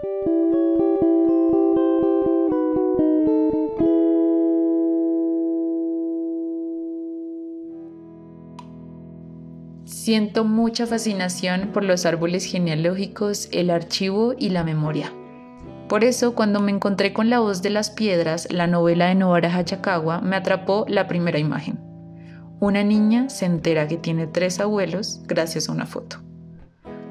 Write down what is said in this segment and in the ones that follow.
Siento mucha fascinación por los árboles genealógicos, el archivo y la memoria. Por eso, cuando me encontré con La voz de las piedras, la novela de Nobara Hachakawa, me atrapó la primera imagen. Una niña se entera que tiene 3 abuelos gracias a una foto.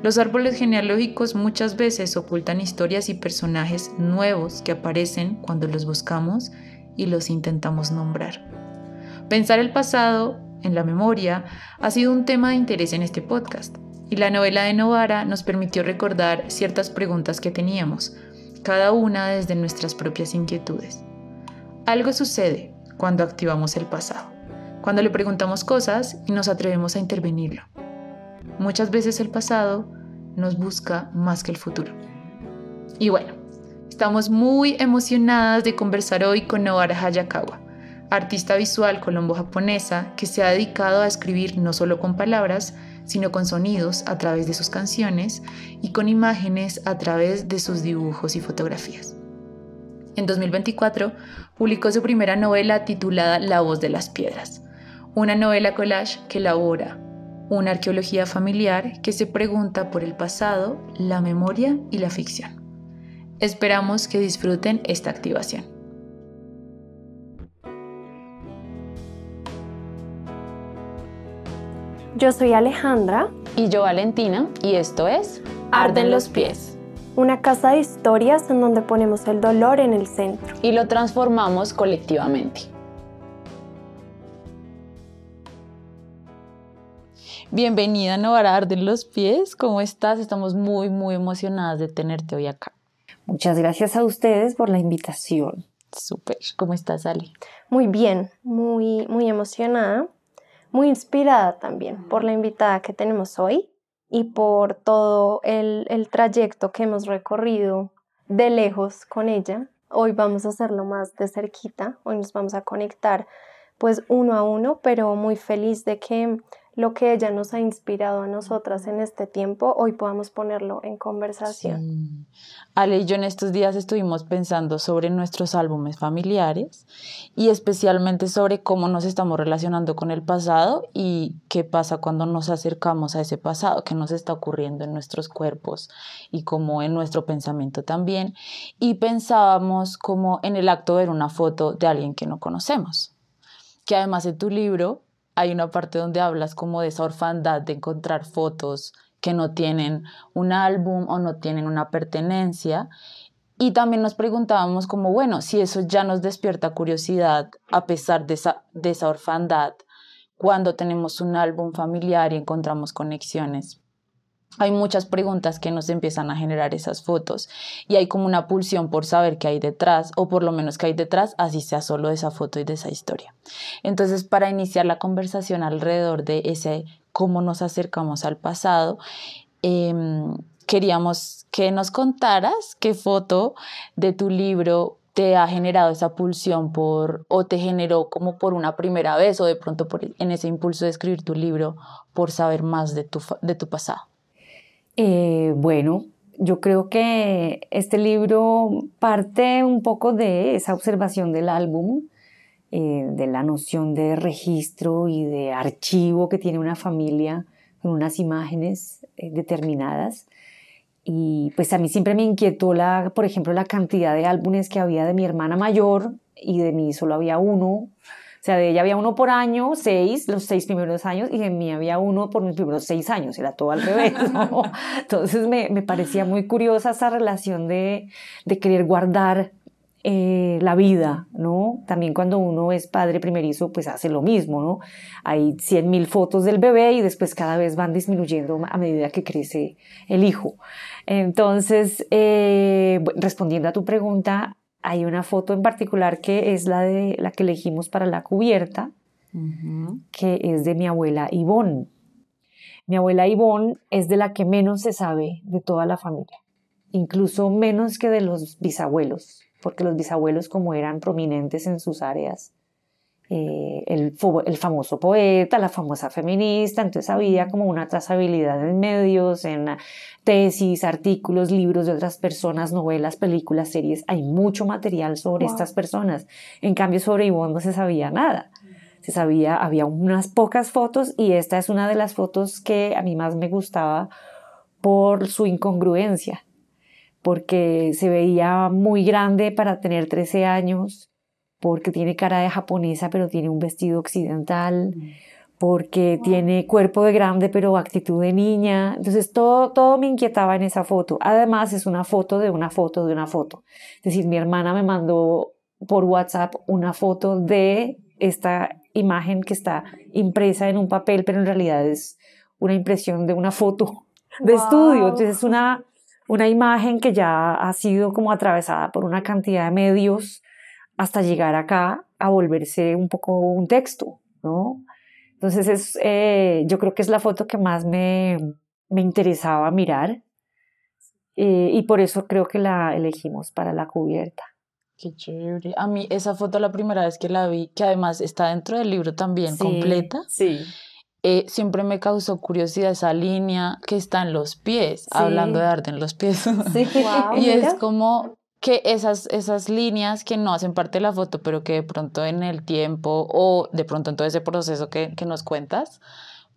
Los árboles genealógicos muchas veces ocultan historias y personajes nuevos que aparecen cuando los buscamos y los intentamos nombrar. Pensar el pasado en la memoria ha sido un tema de interés en este podcast, y la novela de Nobara nos permitió recordar ciertas preguntas que teníamos, cada una desde nuestras propias inquietudes. Algo sucede cuando activamos el pasado, cuando le preguntamos cosas y nos atrevemos a intervenirlo. Muchas veces el pasado nos busca más que el futuro. Y bueno, estamos muy emocionadas de conversar hoy con Nobara Hachakawa, artista visual colombo-japonesa que se ha dedicado a escribir no solo con palabras, sino con sonidos a través de sus canciones y con imágenes a través de sus dibujos y fotografías. En 2024 publicó su primera novela titulada La voz de las piedras, una novela collage que elabora una arqueología familiar que se pregunta por el pasado, la memoria y la ficción. Esperamos que disfruten esta activación. Yo soy Alejandra. Y yo Valentina, y esto es Arden los pies. Una casa de historias en donde ponemos el dolor en el centro. Y lo transformamos colectivamente. Bienvenida Nobara a Arden los pies. ¿Cómo estás? Estamos muy emocionadas de tenerte hoy acá. Muchas gracias a ustedes por la invitación. Súper. ¿Cómo estás, Ale? Muy bien, muy emocionada. Muy inspirada también por la invitada que tenemos hoy y por todo el trayecto que hemos recorrido de lejos con ella. Hoy vamos a hacerlo más de cerquita, hoy nos vamos a conectar pues uno a uno, pero muy feliz de que lo que ella nos ha inspirado a nosotras en este tiempo, hoy podamos ponerlo en conversación. Sí. Ale y yo en estos días estuvimos pensando sobre nuestros álbumes familiares y especialmente sobre cómo nos estamos relacionando con el pasado y qué pasa cuando nos acercamos a ese pasado, qué nos está ocurriendo en nuestros cuerpos y como en nuestro pensamiento también. Y pensábamos como en el acto de ver una foto de alguien que no conocemos, que además en tu libro hay una parte donde hablas como de esa orfandad de encontrar fotos que no tienen un álbum o no tienen una pertenencia. Y también nos preguntábamos como, bueno, si eso ya nos despierta curiosidad a pesar de esa orfandad, cuando tenemos un álbum familiar y encontramos conexiones. Hay muchas preguntas que nos empiezan a generar esas fotos y hay como una pulsión por saber qué hay detrás, o por lo menos qué hay detrás, así sea solo de esa foto y de esa historia. Entonces, para iniciar la conversación alrededor de ese cómo nos acercamos al pasado, queríamos que nos contaras qué foto de tu libro te ha generado esa pulsión o te generó como por una primera vez o de pronto en ese impulso de escribir tu libro por saber más de tu pasado. Bueno, yo creo que este libro parte un poco de esa observación del álbum, de la noción de registro y de archivo que tiene una familia con unas imágenes determinadas. Y pues a mí siempre me inquietó, por ejemplo, la cantidad de álbumes que había de mi hermana mayor y de mí solo había uno. O sea, de ella había uno por año, los 6 primeros años, y de mí había uno por mis primeros 6 años, era todo al revés, ¿no? Entonces me parecía muy curiosa esa relación de querer guardar la vida, ¿no? También cuando uno es padre primerizo, pues hace lo mismo, ¿no? Hay 100.000 fotos del bebé y después cada vez van disminuyendo a medida que crece el hijo. Entonces, respondiendo a tu pregunta, hay una foto en particular que es la que elegimos para la cubierta, que es de mi abuela Ivonne. Mi abuela Ivonne es de la que menos se sabe de toda la familia, incluso menos que de los bisabuelos, porque los bisabuelos, como eran prominentes en sus áreas, el famoso poeta, la famosa feminista, entonces había como una trazabilidad en medios, en tesis, artículos, libros de otras personas, novelas, películas, series, hay mucho material sobre estas personas. En cambio sobre Ivonne no se sabía nada. Se sabía, había unas pocas fotos y esta es una de las fotos que a mí más me gustaba por su incongruencia, porque se veía muy grande para tener 13 años, porque tiene cara de japonesa pero tiene un vestido occidental, porque tiene cuerpo de grande pero actitud de niña. Entonces todo me inquietaba en esa foto. Además es una foto de una foto de una foto. Es decir, mi hermana me mandó por WhatsApp una foto de esta imagen que está impresa en un papel, pero en realidad es una impresión de una foto de estudio. Entonces es una imagen que ya ha sido como atravesada por una cantidad de medios hasta llegar acá a volverse un poco un texto, ¿no? Entonces yo creo que es la foto que más me interesaba mirar, y por eso creo que la elegimos para la cubierta. Qué chévere. A mí esa foto la primera vez que la vi, que además está dentro del libro también completa, siempre me causó curiosidad esa línea que está en los pies, hablando de arte en los pies. Wow, Y es como que esas líneas que no hacen parte de la foto, pero que de pronto en el tiempo o de pronto en todo ese proceso que nos cuentas,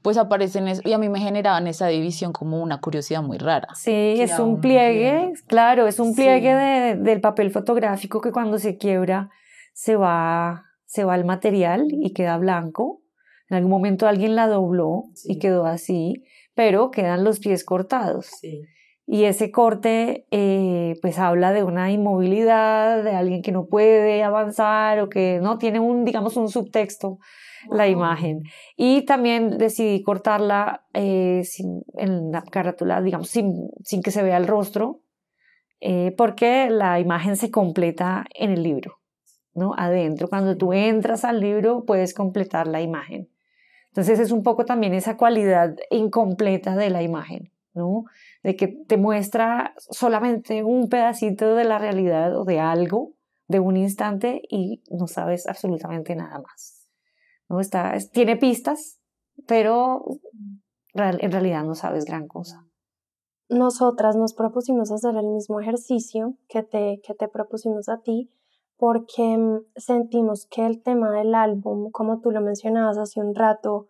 pues aparecen y a mí me generaban esa división como una curiosidad muy rara. Sí, es un pliegue, claro, es un pliegue del papel fotográfico que cuando se quiebra se va el material y queda blanco. En algún momento alguien la dobló y quedó así, pero quedan los pies cortados. Sí. Y ese corte pues habla de una inmovilidad, de alguien que no puede avanzar o que no tiene digamos un subtexto, la imagen. Y también decidí cortarla en la carátula, digamos, sin que se vea el rostro, porque la imagen se completa en el libro, ¿no? Adentro, cuando tú entras al libro puedes completar la imagen. Entonces es un poco también esa cualidad incompleta de la imagen, ¿no? De que te muestra solamente un pedacito de la realidad o de algo, de un instante, y no sabes absolutamente nada más, ¿no? Tiene pistas, pero en realidad no sabes gran cosa. Nosotras nos propusimos hacer el mismo ejercicio que te propusimos a ti, porque sentimos que el tema del álbum, como tú lo mencionabas hace un rato,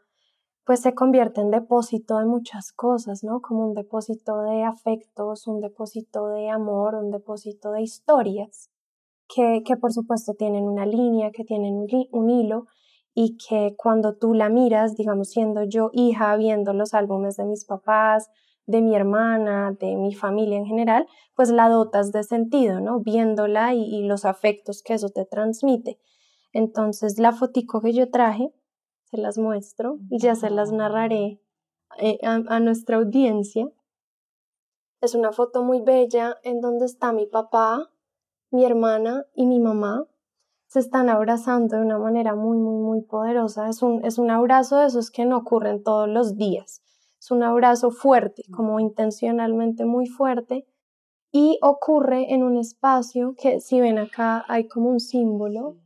pues se convierte en depósito de muchas cosas, ¿no? Como un depósito de afectos, un depósito de amor, un depósito de historias, que por supuesto tienen una línea, que tienen un hilo, y que cuando tú la miras, digamos, siendo yo hija, viendo los álbumes de mis papás, de mi hermana, de mi familia en general, pues la dotas de sentido, ¿no? Viéndola y los afectos que eso te transmite. Entonces, la fotico que yo traje, se las muestro y ya se las narraré a nuestra audiencia. Es una foto muy bella en donde está mi papá, mi hermana y mi mamá. Se están abrazando de una manera muy, muy, muy poderosa. Es un abrazo de esos que no ocurren todos los días. Es un abrazo fuerte, como intencionalmente muy fuerte, y ocurre en un espacio que, si ven acá, hay como un símbolo,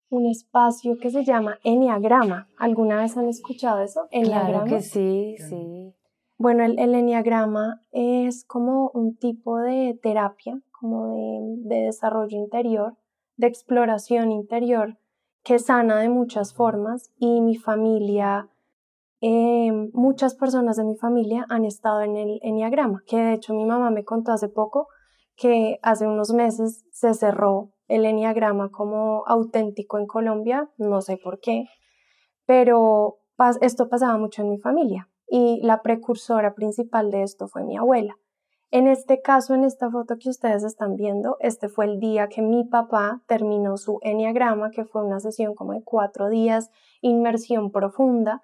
un espacio que se llama eneagrama. ¿Alguna vez han escuchado eso? ¿Eneagrama? Claro que sí, sí. Bueno, el eneagrama es como un tipo de terapia, como de desarrollo interior, de exploración interior, que sana de muchas formas, y mi familia, muchas personas de mi familia han estado en el eneagrama, que de hecho mi mamá me contó hace poco que hace unos meses se cerró el eneagrama como auténtico en Colombia, no sé por qué, pero esto pasaba mucho en mi familia y la precursora principal de esto fue mi abuela. En este caso, en esta foto que ustedes están viendo, este fue el día que mi papá terminó su eneagrama, que fue una sesión como de 4 días, inmersión profunda,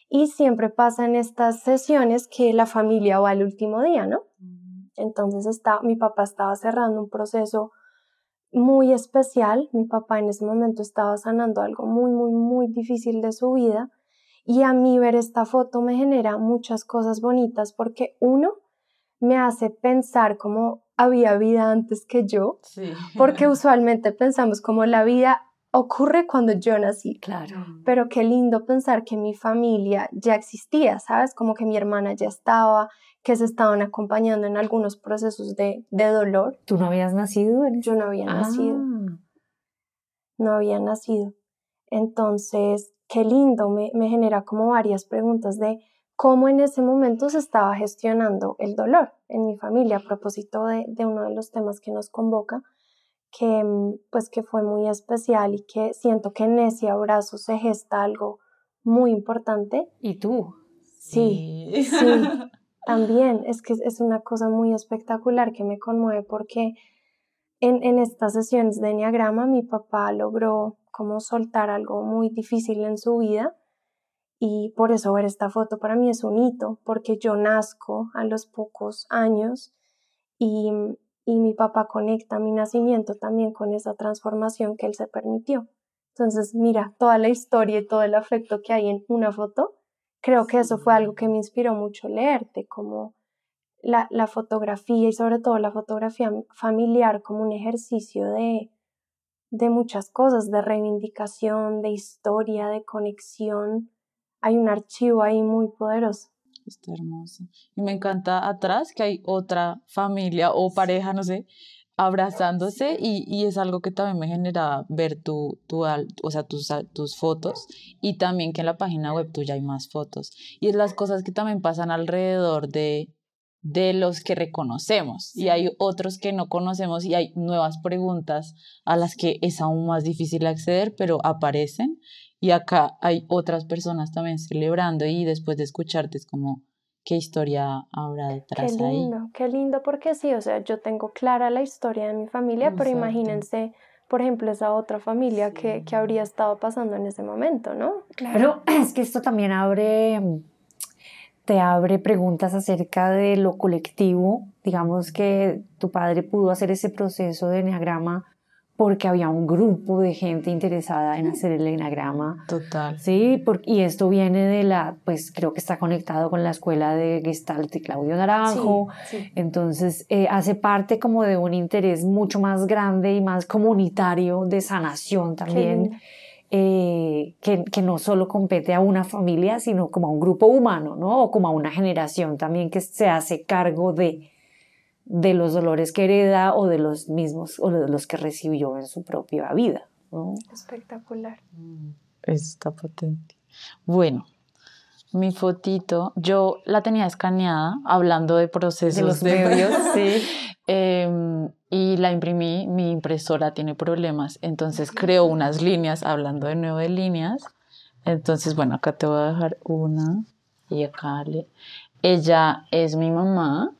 y siempre pasa en estas sesiones que la familia va al último día, ¿no? Entonces mi papá estaba cerrando un proceso muy especial. Mi papá en ese momento estaba sanando algo muy, muy, muy difícil de su vida, y a mí ver esta foto me genera muchas cosas bonitas, porque uno, me hace pensar como había vida antes que yo, porque usualmente pensamos como la vida ocurre cuando yo nací. Claro. Pero qué lindo pensar que mi familia ya existía, ¿sabes? Como que mi hermana ya estaba, que se estaban acompañando en algunos procesos de dolor. ¿Tú no habías nacido? Yo no había nacido. No había nacido. Entonces, qué lindo, me genera como varias preguntas de cómo en ese momento se estaba gestionando el dolor en mi familia a propósito de uno de los temas que nos convoca, que pues que fue muy especial y que siento que en ese abrazo se gesta algo muy importante. ¿Y tú? Sí, sí, también es que es una cosa muy espectacular que me conmueve porque en estas sesiones de Enneagrama mi papá logró como soltar algo muy difícil en su vida y por eso ver esta foto para mí es un hito, porque yo nazco a los pocos años y mi papá conecta mi nacimiento también con esa transformación que él se permitió. Entonces, mira, toda la historia y todo el afecto que hay en una foto, creo que eso fue algo que me inspiró mucho leerte, como la fotografía y sobre todo la fotografía familiar como un ejercicio de muchas cosas, de reivindicación, de historia, de conexión. Hay un archivo ahí muy poderoso. Está hermoso. Y me encanta atrás que hay otra familia o pareja, no sé, abrazándose y es algo que también me genera ver o sea, tus fotos y también que en la página web tuya hay más fotos. Y es las cosas que también pasan alrededor de los que reconocemos y hay otros que no conocemos y hay nuevas preguntas a las que es aún más difícil acceder, pero aparecen y acá hay otras personas también celebrando y después de escucharte es como, ¿qué historia habrá detrás ahí? Qué lindo porque sí, o sea, yo tengo clara la historia de mi familia, pero Exacto. imagínense, por ejemplo, esa otra familia que habría estado pasando en ese momento, ¿no? Claro, es que esto también te abre preguntas acerca de lo colectivo. Digamos que tu padre pudo hacer ese proceso de enneagrama porque había un grupo de gente interesada en hacer el enneagrama. Total. Sí, y esto viene de pues creo que está conectado con la escuela de Gestalt de Claudio Naranjo. Sí. Entonces hace parte como de un interés mucho más grande y más comunitario de sanación también. Que no solo compete a una familia, sino como a un grupo humano, ¿no? O como a una generación también que se hace cargo de los dolores que hereda o de los mismos o de los que recibió en su propia vida, ¿no? Espectacular. Está potente. Bueno, mi fotito, yo la tenía escaneada hablando de procesos de los medios, sí. Y la imprimí, mi impresora tiene problemas, entonces creo unas líneas, hablando de nuevo de líneas. Entonces, bueno, acá te voy a dejar una y acá ella es mi mamá.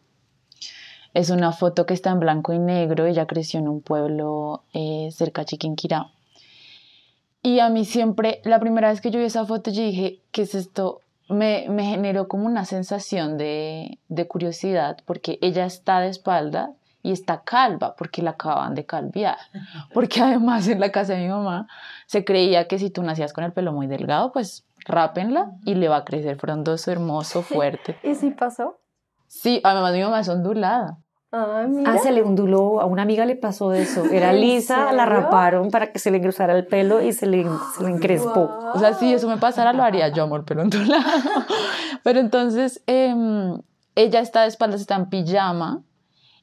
Es una foto que está en blanco y negro. Ella creció en un pueblo cerca de Chiquinquirá. Y a mí siempre, la primera vez que yo vi esa foto, yo dije, ¿qué es esto? Me generó como una sensación de curiosidad, porque ella está de espalda y está calva, porque la acaban de calviar. Porque además en la casa de mi mamá se creía que si tú nacías con el pelo muy delgado, pues rápenla y le va a crecer frondoso, hermoso, fuerte. ¿Y si pasó? Sí, además mi mamá es ondulada. Mira. Se le onduló, a una amiga le pasó eso, era lisa, la raparon para que se le engrosara el pelo y se le encrespó. Wow. O sea, si eso me pasara lo haría yo, amor, pelo ondulado. Pero entonces ella está de espaldas, está en pijama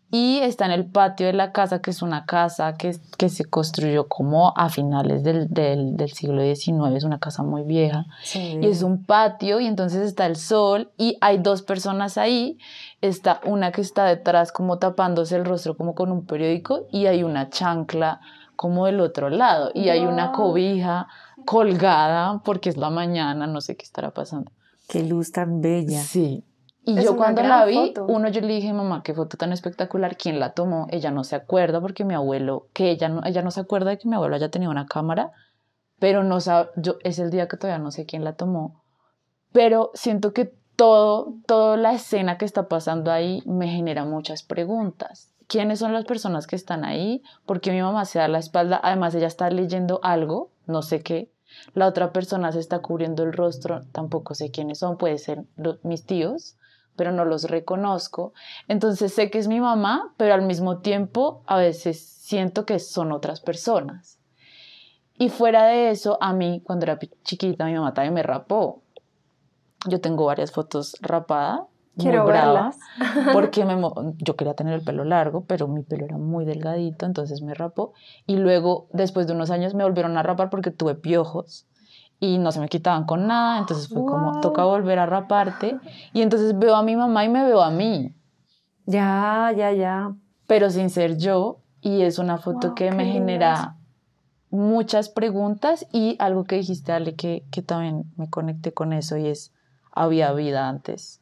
y está en el patio de la casa, que es una casa que se construyó como a finales del siglo XIX, es una casa muy vieja. Sí. Y es un patio y entonces está el sol y hay dos personas ahí. Está una que está detrás como tapándose el rostro como con un periódico y hay una chancla como del otro lado y hay una cobija colgada porque es la mañana, no sé qué estará pasando. Qué luz tan bella. Sí. Y Es yo una cuando gran la vi, foto. yo le dije, mamá, qué foto tan espectacular, ¿quién la tomó? Ella no se acuerda porque mi abuelo, ella no se acuerda de que mi abuelo haya tenido una cámara, pero no sabe, es el día que todavía no sé quién la tomó, pero siento que toda la escena que está pasando ahí me genera muchas preguntas. ¿Quiénes son las personas que están ahí? ¿Por qué mi mamá se da la espalda? Además, ella está leyendo algo, no sé qué. La otra persona se está cubriendo el rostro, tampoco sé quiénes son, puede ser mis tíos, pero no los reconozco. Entonces sé que es mi mamá, pero al mismo tiempo a veces siento que son otras personas. Y fuera de eso, a mí, cuando era chiquita, mi mamá también me rapó. Yo tengo varias fotos rapadas, Quiero muy brava, verlas. porque yo quería tener el pelo largo, pero mi pelo era muy delgadito, entonces me rapó. Y luego, después de unos años, me volvieron a rapar porque tuve piojos y no se me quitaban con nada, entonces fue como, Wow. toca volver a raparte. Y entonces veo a mi mamá y me veo a mí, Ya. pero sin ser yo, y es una foto Wow, que qué me lindo genera muchas preguntas y algo que dijiste, Ale, que también me conecté con eso y es, había vida antes,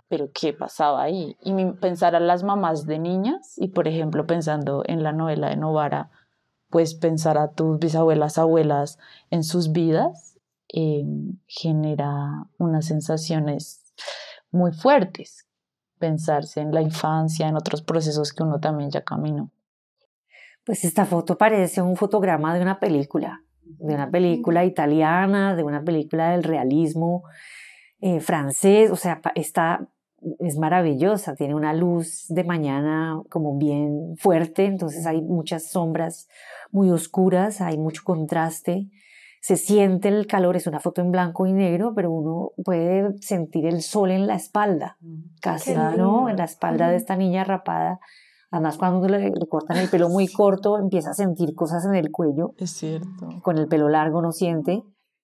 pero ¿qué pasaba ahí? Y pensar a las mamás de niñas y, por ejemplo, pensando en la novela de Novara, pues pensar a tus bisabuelas, abuelas en sus vidas eh, genera unas sensaciones muy fuertes. Pensarse en la infancia, en otros procesos que uno también ya caminó. Pues esta foto parece un fotograma de una película italiana, de una película del realismo francés, o sea, es maravillosa, tiene una luz de mañana como bien fuerte, entonces hay muchas sombras muy oscuras, hay mucho contraste, se siente el calor, es una foto en blanco y negro, pero uno puede sentir el sol en la espalda, casi, Qué ¿no? lindo. En la espalda de esta niña rapada. Además, cuando uno le cortan el pelo muy corto, empieza a sentir cosas en el cuello, Es cierto. que con el pelo largo no siente,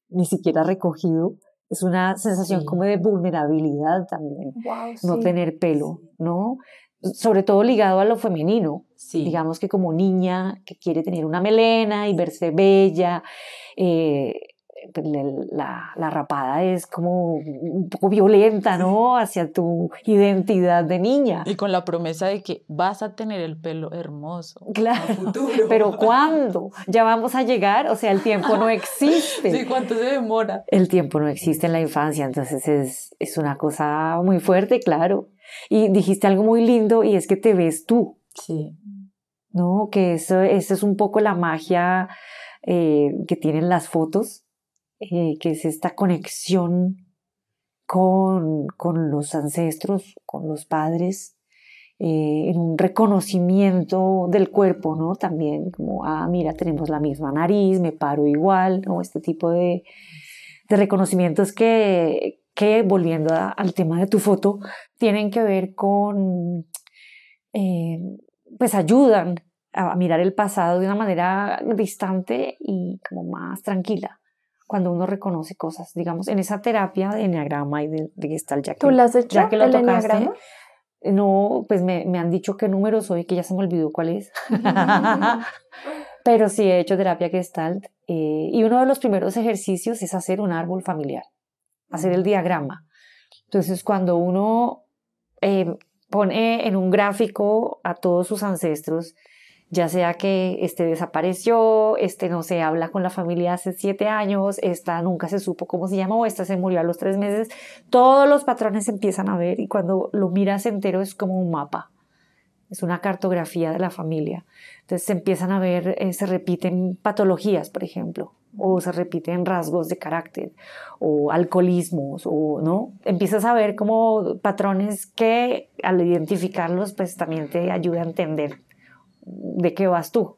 ni siquiera recogido. Es una sensación Sí. como de vulnerabilidad también, Wow, no sí. tener pelo, ¿no? Sobre todo ligado a lo femenino. Sí. Digamos que como niña que quiere tener una melena y verse bella, la rapada es como un poco violenta, ¿no? Hacia tu identidad de niña. Y con la promesa de que vas a tener el pelo hermoso. Claro, a futuro. pero ¿cuándo? ¿Ya vamos a llegar? O sea, el tiempo no existe. Sí, ¿cuánto se demora? El tiempo no existe en la infancia, entonces es una cosa muy fuerte, claro. Y dijiste algo muy lindo y es que te ves tú, Sí. ¿no? Que eso es un poco la magia que tienen las fotos, que es esta conexión con los ancestros, con los padres, en un reconocimiento del cuerpo, ¿no? También como, mira, tenemos la misma nariz, me paro igual, ¿no? Este tipo de reconocimientos que volviendo al tema de tu foto, tienen que ver con, pues ayudan a mirar el pasado de una manera distante y como más tranquila cuando uno reconoce cosas, digamos, en esa terapia de enneagrama y de Gestalt, ¿Tú la has hecho, ya que lo el tocaste, enneagrama? no, pues me han dicho qué número soy, que ya se me olvidó cuál es, pero sí he hecho terapia Gestalt y uno de los primeros ejercicios es hacer un árbol familiar, hacer el diagrama. Entonces, cuando uno pone en un gráfico a todos sus ancestros, ya sea que este desapareció, este no se habla con la familia hace 7 años, esta nunca se supo cómo se llamó, esta se murió a los 3 meses, todos los patrones se empiezan a ver y cuando lo miras entero es como un mapa, es una cartografía de la familia. Entonces se empiezan a ver, se repiten patologías, por ejemplo, o se repiten rasgos de carácter, o alcoholismos, o no. Empiezas a ver como patrones que al identificarlos, pues también te ayuda a entender de qué vas tú,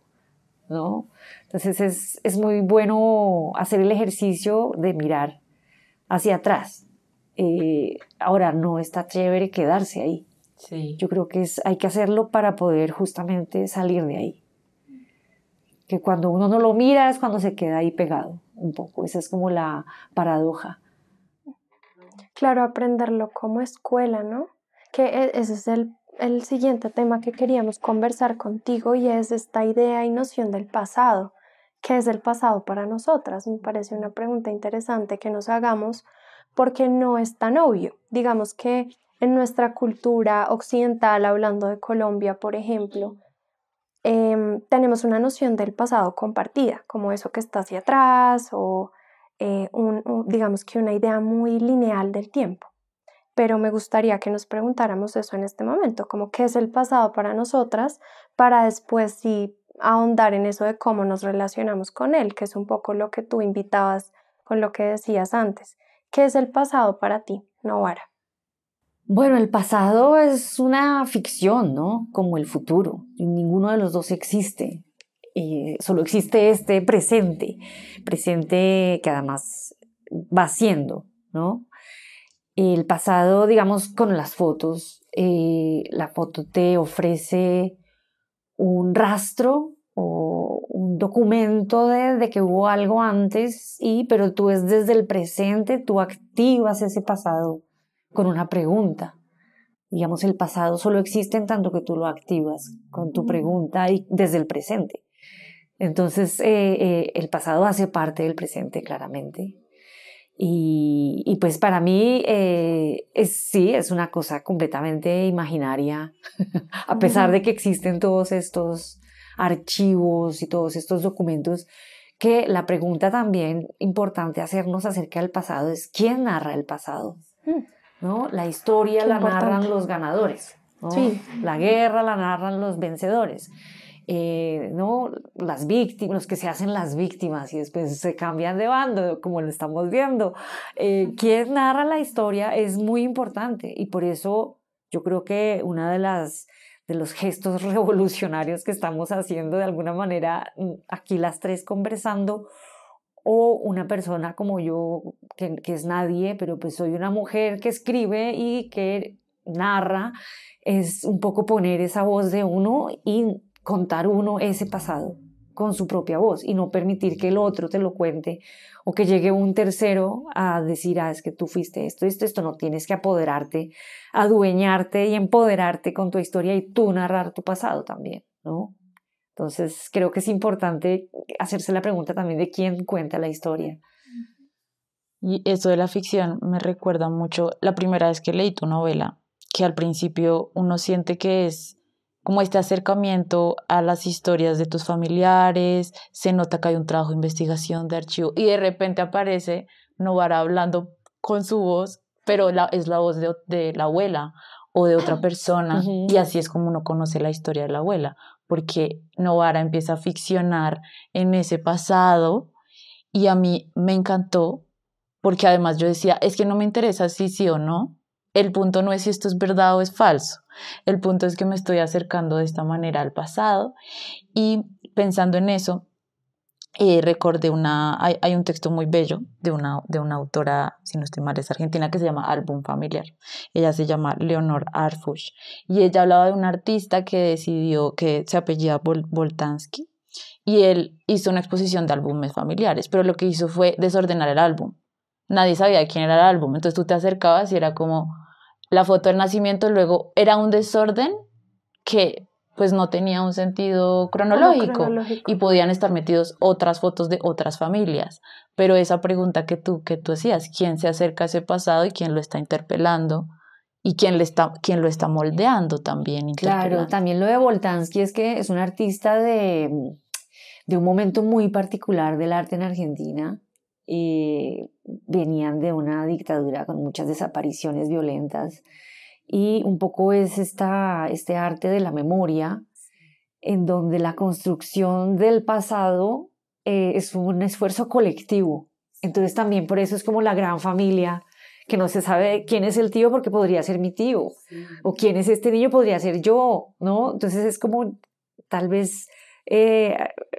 ¿no? Entonces es muy bueno hacer el ejercicio de mirar hacia atrás. Ahora no está chévere quedarse ahí. Sí. Yo creo que hay que hacerlo para poder justamente salir de ahí. Que cuando uno no lo mira es cuando se queda ahí pegado un poco. Esa es como la paradoja. Claro, aprenderlo como escuela, ¿no? Que ese es el siguiente tema que queríamos conversar contigo y es esta idea y noción del pasado. ¿Qué es el pasado para nosotras? Me parece una pregunta interesante que nos hagamos porque no es tan obvio. Digamos que en nuestra cultura occidental, hablando de Colombia, por ejemplo, tenemos una noción del pasado compartida, como eso que está hacia atrás o digamos que una idea muy lineal del tiempo. Pero me gustaría que nos preguntáramos eso en este momento, como qué es el pasado para nosotras, para después sí ahondar en eso de cómo nos relacionamos con él, que es un poco lo que tú invitabas con lo que decías antes. ¿Qué es el pasado para ti, Novara? Bueno, el pasado es una ficción, ¿no? Como el futuro. Ninguno de los dos existe. solo existe este presente que además va siendo, ¿no? El pasado, digamos, con las fotos, la foto te ofrece un rastro o un documento de que hubo algo antes, pero tú es desde el presente, tú activas ese pasado con una pregunta. Digamos, el pasado solo existe en tanto que tú lo activas con tu pregunta y desde el presente. Entonces, el pasado hace parte del presente, claramente. Y pues para mí sí, es una cosa completamente imaginaria, a pesar de que existen todos estos archivos y todos estos documentos, que la pregunta también importante hacernos acerca del pasado es ¿quién narra el pasado? ¿No? La historia Qué la importante. narran los ganadores, ¿no? Sí. La guerra la narran los vencedores. ¿No? Las víctimas, los que se hacen las víctimas y después se cambian de bando, como lo estamos viendo. Quien narra la historia es muy importante y por eso yo creo que una de los gestos revolucionarios que estamos haciendo de alguna manera aquí las tres conversando, o una persona como yo que es nadie, pero pues soy una mujer que escribe y que narra, es un poco poner esa voz de uno y contar uno ese pasado con su propia voz y no permitir que el otro te lo cuente o que llegue un tercero a decir, es que tú fuiste esto, no, tienes que apoderarte, adueñarte y empoderarte con tu historia y tú narrar tu pasado también, ¿no? Entonces creo que es importante hacerse la pregunta también de quién cuenta la historia. Y eso de la ficción me recuerda mucho la primera vez que leí tu novela, que al principio uno siente que es como este acercamiento a las historias de tus familiares, se nota que hay un trabajo de investigación, de archivo, y de repente aparece Novara hablando con su voz, pero es la voz de la abuela o de otra persona, y así es como uno conoce la historia de la abuela, porque Novara empieza a ficcionar en ese pasado, y a mí me encantó, porque además yo decía, es que no me interesa si sí o no, el punto no es si esto es verdad o es falso, el punto es que me estoy acercando de esta manera al pasado. Y pensando en eso, recordé hay un texto muy bello de una autora, si no estoy mal, es argentina, que se llama Álbum Familiar. Ella se llama Leonor Arfush y ella hablaba de un artista que decidió, que se apellida Boltanski, y él hizo una exposición de álbumes familiares, pero lo que hizo fue desordenar el álbum. Nadie sabía de quién era el álbum, entonces tú te acercabas y era como la foto del nacimiento, luego era un desorden que pues no tenía un sentido cronológico y podían estar metidos otras fotos de otras familias, pero esa pregunta que tú hacías, ¿quién se acerca a ese pasado y quién lo está interpelando? Y quién lo está moldeando también. Claro, también lo de Boltanski es que es un artista de un momento muy particular del arte en Argentina. Venían de una dictadura con muchas desapariciones violentas y un poco es este arte de la memoria en donde la construcción del pasado es un esfuerzo colectivo. Entonces también por eso es como la gran familia, que no se sabe quién es el tío porque podría ser mi tío, o quién es este niño podría ser yo, ¿no? Entonces es como tal vez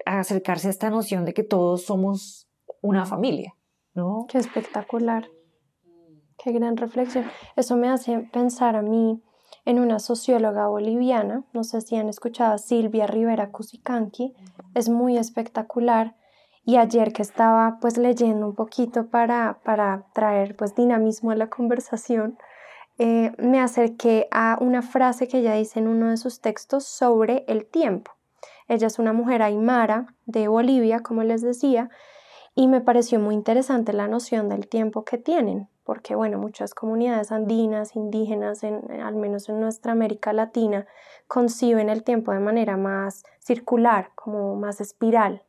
acercarse a esta noción de que todos somos una familia, ¿no? Qué espectacular, qué gran reflexión. Eso me hace pensar a mí en una socióloga boliviana, no sé si han escuchado a Silvia Rivera Cusicanqui, es muy espectacular. Y ayer que estaba pues leyendo un poquito para traer pues dinamismo a la conversación, me acerqué a una frase que ella dice en uno de sus textos sobre el tiempo. Ella es una mujer aymara de Bolivia, como les decía, y me pareció muy interesante la noción del tiempo que tienen, porque bueno, muchas comunidades andinas, indígenas, al menos en nuestra América Latina, conciben el tiempo de manera más circular, como más espiral.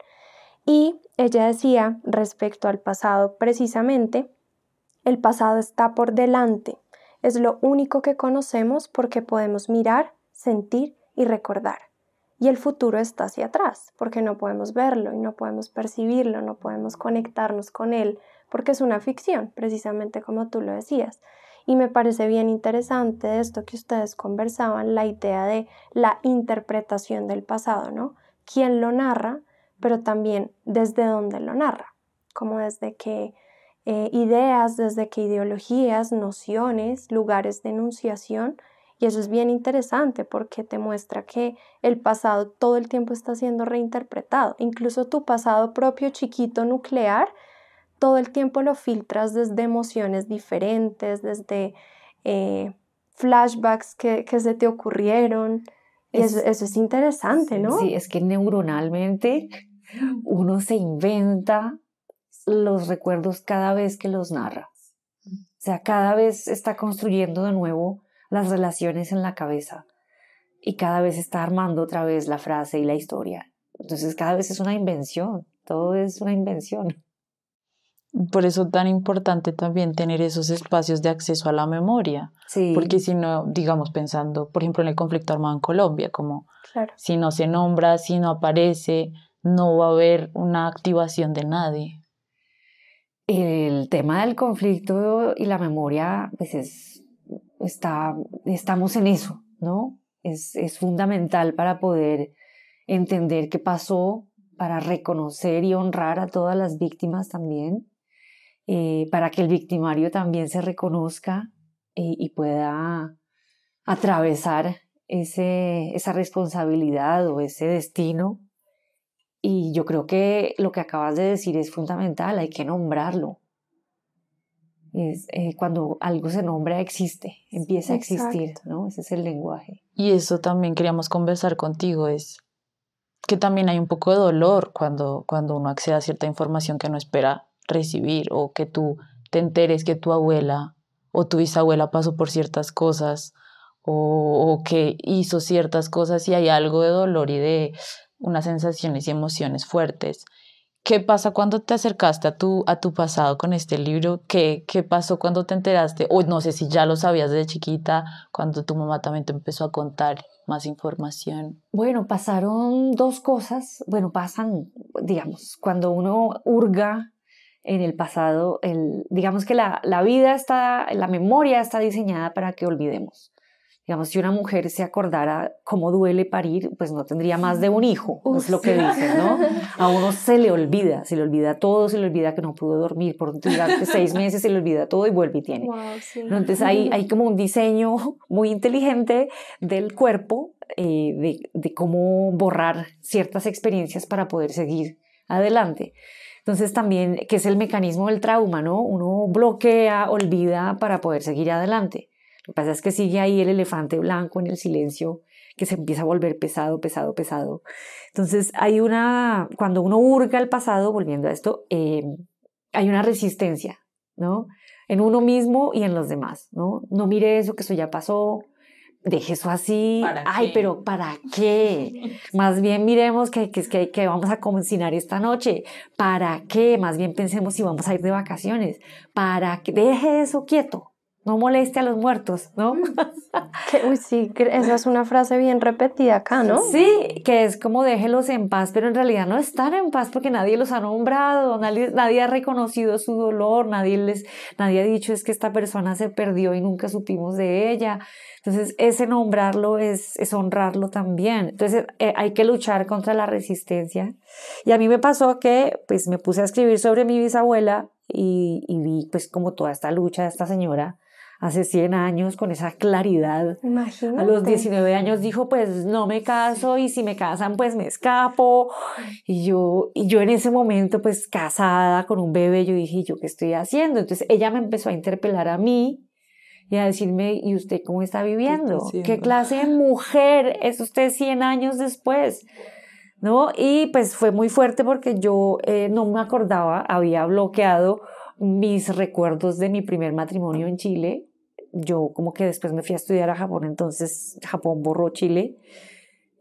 Y ella decía respecto al pasado precisamente, el pasado está por delante, es lo único que conocemos porque podemos mirar, sentir y recordar. Y el futuro está hacia atrás, porque no podemos verlo y no podemos percibirlo, no podemos conectarnos con él, porque es una ficción, precisamente como tú lo decías. Y me parece bien interesante de esto que ustedes conversaban, la idea de la interpretación del pasado, ¿no? quién lo narra, pero también desde dónde lo narra, como desde qué ideas, desde qué ideologías, nociones, lugares de enunciación. Y eso es bien interesante porque te muestra que el pasado todo el tiempo está siendo reinterpretado. Incluso tu pasado propio chiquito nuclear, todo el tiempo lo filtras desde emociones diferentes, desde flashbacks que se te ocurrieron. Y eso es interesante, ¿no? Sí, es que neuronalmente uno se inventa los recuerdos cada vez que los narra. O sea, cada vez está construyendo de nuevo las relaciones en la cabeza y cada vez está armando otra vez la frase y la historia. Entonces cada vez es una invención, todo es una invención. Por eso tan importante también tener esos espacios de acceso a la memoria, Sí. Porque si no, digamos, pensando, por ejemplo, en el conflicto armado en Colombia, como Claro. si no se nombra, si no aparece, no va a haber una activación de nadie. El tema del conflicto y la memoria, pues estamos en eso, ¿no? Es fundamental para poder entender qué pasó, para reconocer y honrar a todas las víctimas también, para que el victimario también se reconozca y pueda atravesar esa responsabilidad o ese destino. Y yo creo que lo que acabas de decir es fundamental, hay que nombrarlo. Cuando algo se nombra, existe, empieza a existir, ¿no? Ese es el lenguaje. Y eso también queríamos conversar contigo, es que también hay un poco de dolor cuando uno accede a cierta información que no espera recibir, o que tú te enteres que tu abuela o tu bisabuela pasó por ciertas cosas, o que hizo ciertas cosas, y hay algo de dolor y de unas sensaciones y emociones fuertes. ¿Qué pasa cuando te acercaste a tu pasado con este libro? ¿Qué pasó cuando te enteraste? O no sé si ya lo sabías desde chiquita, cuando tu mamá también te empezó a contar más información. Bueno, pasaron dos cosas. Bueno, pasan, digamos, cuando uno hurga en el pasado, digamos que la vida la memoria está diseñada para que olvidemos. Digamos, si una mujer se acordara cómo duele parir, pues no tendría más de un hijo, es lo que dicen, ¿no? A uno se le olvida todo, se le olvida que no pudo dormir por durante 6 meses, se le olvida todo y vuelve y tiene. Wow, sí. Entonces hay como un diseño muy inteligente del cuerpo de cómo borrar ciertas experiencias para poder seguir adelante. Entonces también, que es el mecanismo del trauma, ¿no? Uno bloquea, olvida para poder seguir adelante. Lo que pasa es que sigue ahí el elefante blanco en el silencio, que se empieza a volver pesado, pesado, pesado. Entonces cuando uno hurga el pasado, volviendo a esto, hay una resistencia, ¿no? En uno mismo y en los demás, ¿no? No mire eso, que eso ya pasó, deje eso así. Ay, pero ¿para qué? Más bien miremos que vamos a cocinar esta noche. ¿Para qué? Más bien pensemos si vamos a ir de vacaciones. ¿Para qué? Deje eso quieto. No moleste a los muertos, ¿no? Uy, sí, esa es una frase bien repetida acá, ¿no? Sí, que es como déjelos en paz, pero en realidad no están en paz porque nadie los ha nombrado, nadie ha reconocido su dolor, nadie ha dicho es que esta persona se perdió y nunca supimos de ella. Entonces, ese nombrarlo es honrarlo también. Entonces, hay que luchar contra la resistencia. Y a mí me pasó que pues me puse a escribir sobre mi bisabuela y vi pues como toda esta lucha de esta señora hace 100 años con esa claridad. Imagínate. A los 19 años dijo, pues no me caso y si me casan pues me escapo. Y yo en ese momento pues casada con un bebé, yo dije, ¿yo qué estoy haciendo? Entonces ella me empezó a interpelar a mí y a decirme, ¿y usted cómo está viviendo? ¿Qué clase de mujer es usted 100 años después? ¿No? Y pues fue muy fuerte porque yo no me acordaba, había bloqueado mis recuerdos de mi primer matrimonio en Chile. Yo como que después me fui a estudiar a Japón, entonces Japón borró Chile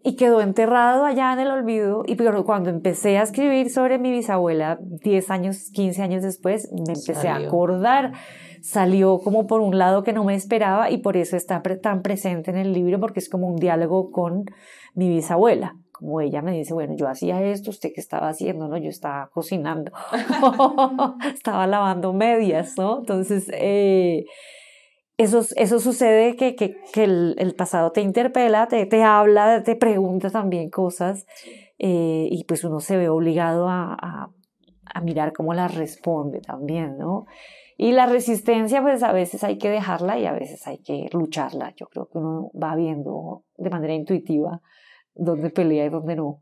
y quedó enterrado allá en el olvido. Y cuando empecé a escribir sobre mi bisabuela 10 años, 15 años después, me empecé a acordar. Salió como por un lado que no me esperaba y por eso está tan presente en el libro, porque es como un diálogo con mi bisabuela. Como ella me dice, bueno, yo hacía esto, ¿usted qué estaba haciendo? No, yo estaba cocinando, estaba lavando medias, ¿no? Entonces, eso sucede que el pasado te interpela, te habla, te pregunta también cosas y pues uno se ve obligado a mirar cómo las responde también, ¿no? Y la resistencia, pues a veces hay que dejarla y a veces hay que lucharla. Yo creo que uno va viendo de manera intuitiva dónde pelea y dónde no.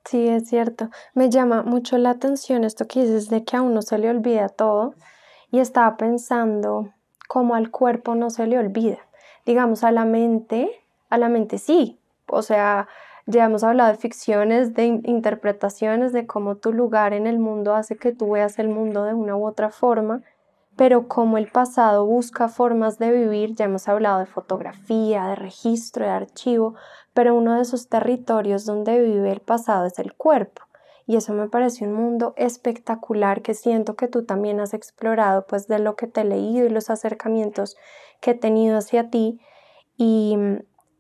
Sí, es cierto. Me llama mucho la atención esto que dices de que a uno se le olvida todo y estaba pensando cómo al cuerpo no se le olvida. Digamos, a la mente sí. O sea, ya hemos hablado de ficciones, de interpretaciones, de cómo tu lugar en el mundo hace que tú veas el mundo de una u otra forma, pero como el pasado busca formas de vivir, ya hemos hablado de fotografía, de registro, de archivo, pero uno de esos territorios donde vive el pasado es el cuerpo. Y eso me parece un mundo espectacular que siento que tú también has explorado, pues de lo que te he leído y los acercamientos que he tenido hacia ti. Y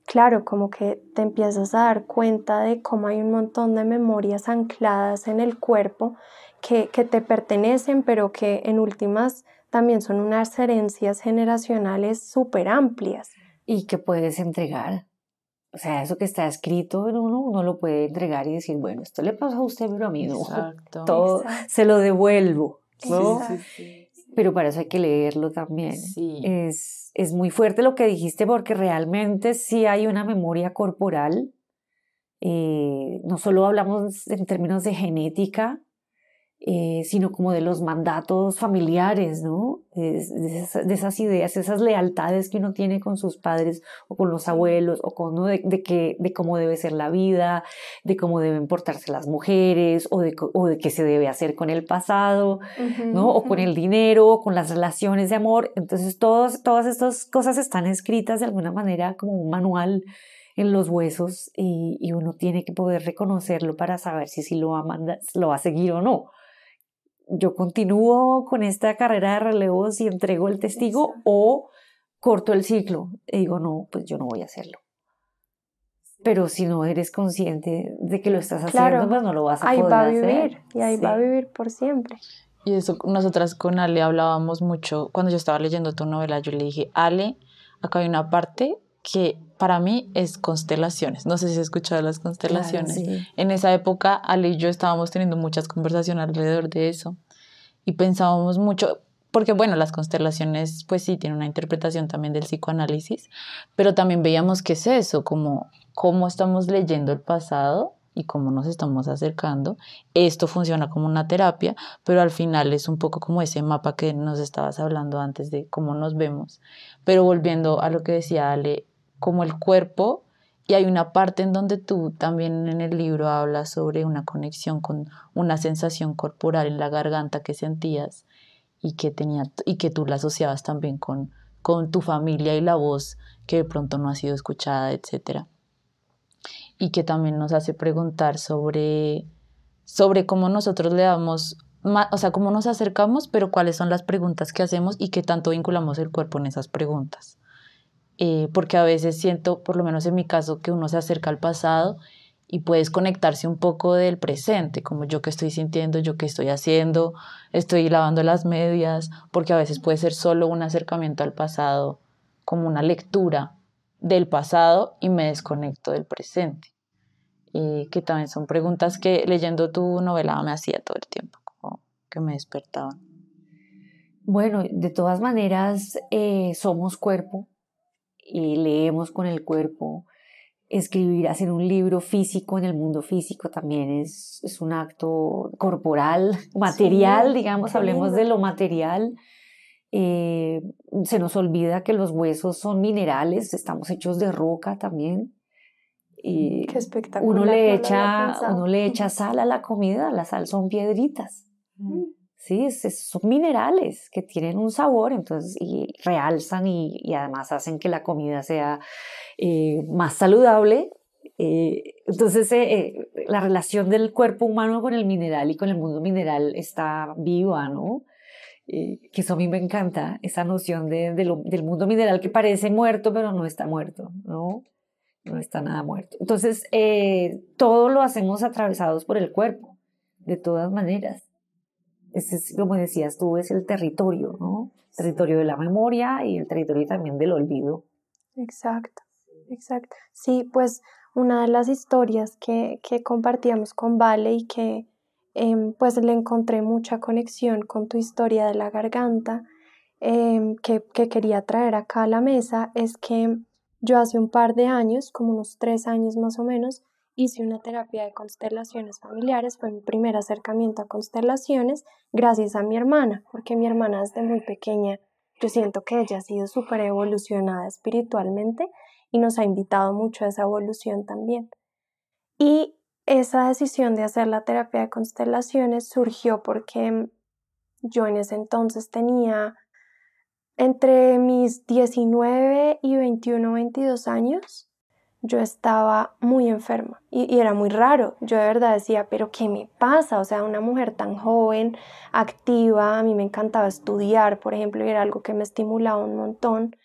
claro, como que te empiezas a dar cuenta de cómo hay un montón de memorias ancladas en el cuerpo que te pertenecen, pero que en últimas también son unas herencias generacionales súper amplias. Y que puedes entregar. O sea, eso que está escrito en uno lo puede entregar y decir, bueno, esto le pasó a usted, pero a mí no. Exacto. Todo se lo devuelvo, ¿no? Exacto. Sí. Pero para eso hay que leerlo también. Sí. Es muy fuerte lo que dijiste porque realmente sí hay una memoria corporal. No solo hablamos en términos de genética, sino como de los mandatos familiares, ¿no? De esas ideas, esas lealtades que uno tiene con sus padres o con los abuelos, o con uno de cómo debe ser la vida, de cómo deben portarse las mujeres, o de qué se debe hacer con el pasado, ¿no? O con el dinero, o con las relaciones de amor. Entonces todas estas cosas están escritas de alguna manera como un manual en los huesos y uno tiene que poder reconocerlo para saber si lo va a seguir o no. Yo continúo con esta carrera de relevos y entrego el testigo o corto el ciclo y digo, no, pues yo no voy a hacerlo. Pero si no eres consciente de que lo estás haciendo, pues no lo vas a ahí poder va a hacer. vivir y ahí Sí. va a vivir por siempre. Y eso, nosotras con Ale hablábamos mucho, cuando yo estaba leyendo tu novela, yo le dije, Ale, acá hay una parte que para mí es constelaciones. No sé si has escuchado las constelaciones. Claro, sí. En esa época, Ale y yo estábamos teniendo muchas conversaciones alrededor de eso y pensábamos mucho, porque bueno, las constelaciones pues sí tienen una interpretación también del psicoanálisis, pero también veíamos qué es eso, como cómo estamos leyendo el pasado y cómo nos estamos acercando. Esto funciona como una terapia, pero al final es un poco como ese mapa que nos estabas hablando antes de cómo nos vemos. Pero volviendo a lo que decía Ale, como el cuerpo, y hay una parte en donde tú también en el libro hablas sobre una conexión con una sensación corporal en la garganta que sentías y que tú la asociabas también con tu familia y la voz que de pronto no ha sido escuchada, etcétera. Y que también nos hace preguntar sobre cómo nosotros le damos, o sea, cómo nos acercamos, pero cuáles son las preguntas que hacemos y qué tanto vinculamos el cuerpo en esas preguntas. Porque a veces siento, por lo menos en mi caso, que uno se acerca al pasado y puedes conectarse un poco del presente, como yo qué estoy sintiendo, yo qué estoy haciendo, estoy lavando las medias, porque a veces puede ser solo un acercamiento al pasado, como una lectura del pasado y me desconecto del presente. Que también son preguntas que leyendo tu novela me hacía todo el tiempo, como que me despertaban. Bueno, de todas maneras, somos cuerpo y leemos con el cuerpo. Escribir, hacer un libro físico en el mundo físico también es un acto corporal, material, Sí, digamos, qué hablemos lindo. de lo material. Se nos olvida que los huesos son minerales, estamos hechos de roca también. Qué espectacular, Uno no lo había pensado. le echa sal a la comida, la sal son piedritas. Sí, son minerales que tienen un sabor, entonces, y realzan y además hacen que la comida sea más saludable. Entonces, la relación del cuerpo humano con el mineral y con el mundo mineral está viva, ¿no? Que eso a mí me encanta, esa noción del mundo mineral que parece muerto, pero no está muerto, ¿no? No está nada muerto. Entonces, todo lo hacemos atravesados por el cuerpo, de todas maneras. Ese es, como decías tú, es el territorio, ¿no? El territorio de la memoria y el territorio también del olvido. Exacto, exacto. Sí, pues una de las historias que compartíamos con Vale y que pues le encontré mucha conexión con tu historia de la garganta, que quería traer acá a la mesa, es que yo hace un par de años, como unos 3 años más o menos, hice una terapia de constelaciones familiares. Fue mi primer acercamiento a constelaciones gracias a mi hermana, porque mi hermana desde muy pequeña, yo siento que ella ha sido súper evolucionada espiritualmente y nos ha invitado mucho a esa evolución también. Y esa decisión de hacer la terapia de constelaciones surgió porque yo en ese entonces tenía entre mis 19 y 21, 22 años. Yo estaba muy enferma y era muy raro. Yo de verdad decía, pero ¿qué me pasa? O sea, una mujer tan joven, activa, a mí me encantaba estudiar, por ejemplo, y era algo que me estimulaba un montón,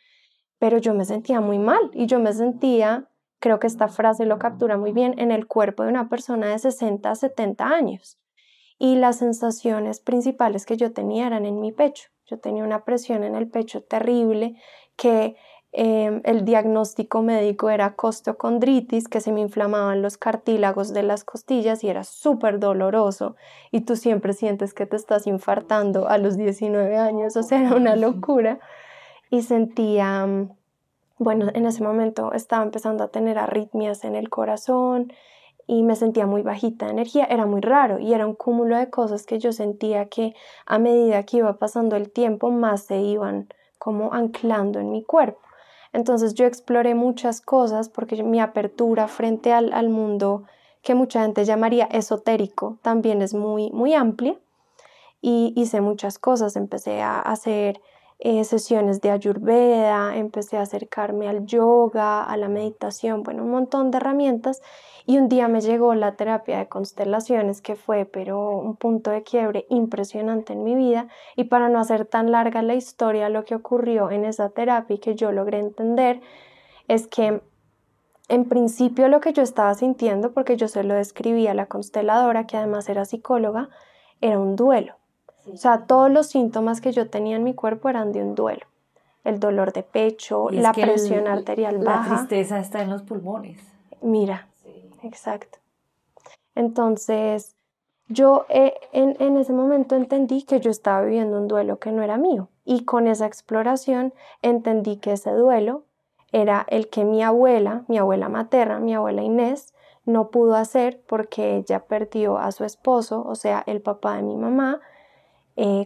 pero yo me sentía muy mal y yo me sentía, creo que esta frase lo captura muy bien, en el cuerpo de una persona de 60 a 70 años. Y las sensaciones principales que yo tenía eran en mi pecho. Yo tenía una presión en el pecho terrible, que el diagnóstico médico era costochondritis, que se me inflamaban los cartílagos de las costillas y era súper doloroso. Y tú siempre sientes que te estás infartando a los 19 años, o sea, era una locura. Y sentía, bueno, en ese momento estaba empezando a tener arritmias en el corazón y me sentía muy bajita de energía. Era muy raro y era un cúmulo de cosas que yo sentía que a medida que iba pasando el tiempo más se iban como anclando en mi cuerpo. Entonces yo exploré muchas cosas porque mi apertura frente al mundo que mucha gente llamaría esotérico también es muy, muy amplia, y hice muchas cosas. Empecé a hacer sesiones de Ayurveda, empecé a acercarme al yoga, a la meditación, bueno, un montón de herramientas. Y un día me llegó la terapia de constelaciones, que fue pero un punto de quiebre impresionante en mi vida. Y para no hacer tan larga la historia, lo que ocurrió en esa terapia y que yo logré entender es que en principio lo que yo estaba sintiendo, porque yo se lo describí a la consteladora, que además era psicóloga, era un duelo. O sea, todos los síntomas que yo tenía en mi cuerpo eran de un duelo. El dolor de pecho, la presión arterial baja. La tristeza está en los pulmones. Mira, exacto. Entonces, yo en ese momento entendí que yo estaba viviendo un duelo que no era mío. Y con esa exploración entendí que ese duelo era el que mi abuela materna, mi abuela Inés, no pudo hacer porque ella perdió a su esposo, o sea, el papá de mi mamá,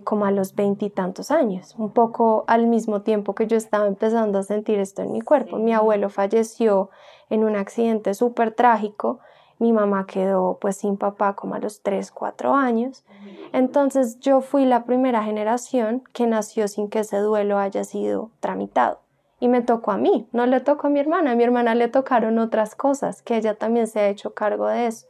como a los 20 y tantos años, un poco al mismo tiempo que yo estaba empezando a sentir esto en mi cuerpo. Mi abuelo falleció en un accidente súper trágico, mi mamá quedó pues sin papá como a los 3, 4 años, entonces yo fui la primera generación que nació sin que ese duelo haya sido tramitado. Y me tocó a mí, no le tocó a mi hermana le tocaron otras cosas, que ella también se ha hecho cargo de eso.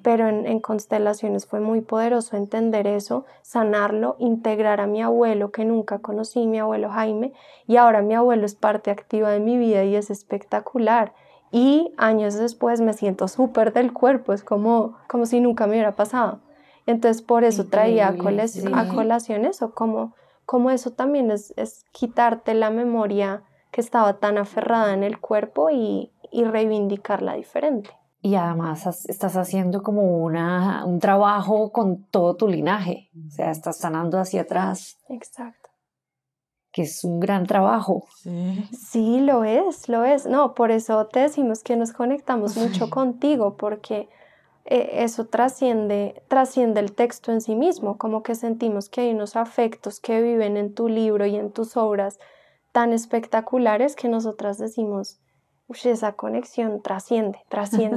Pero en constelaciones fue muy poderoso entender eso, sanarlo, integrar a mi abuelo que nunca conocí, mi abuelo Jaime, y ahora mi abuelo es parte activa de mi vida y es espectacular. Y años después me siento súper del cuerpo, es como si nunca me hubiera pasado. Entonces por eso traía a colación eso, como eso también es quitarte la memoria que estaba tan aferrada en el cuerpo y reivindicarla diferente. Y además estás haciendo como un trabajo con todo tu linaje, o sea, estás sanando hacia atrás. Exacto. Que es un gran trabajo. Sí, lo es. No, por eso te decimos que nos conectamos mucho contigo, porque eso trasciende el texto en sí mismo, como que sentimos que hay unos afectos que viven en tu libro y en tus obras tan espectaculares que nosotras decimos, esa conexión trasciende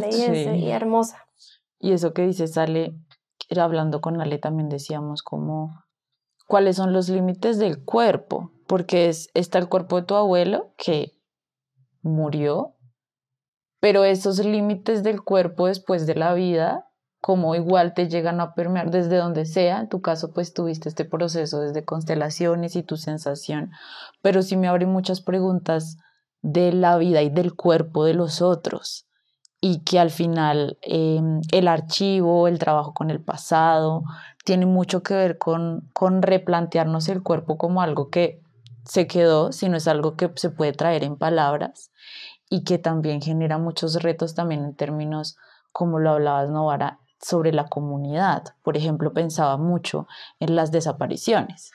y es hermosa. Y eso que dices, Ale, hablando con Ale también decíamos como, ¿cuáles son los límites del cuerpo? Porque está el cuerpo de tu abuelo que murió, pero esos límites del cuerpo después de la vida, como igual te llegan a permear desde donde sea. En tu caso, pues tuviste este proceso desde constelaciones y tu sensación, pero sí me abre muchas preguntas de la vida y del cuerpo de los otros, y que al final el archivo, el trabajo con el pasado, tiene mucho que ver con replantearnos el cuerpo como algo que se quedó, sino es algo que se puede traer en palabras. y que también genera muchos retos también en términos, como lo hablabas, Novara, sobre la comunidad. Por ejemplo, pensaba mucho en las desapariciones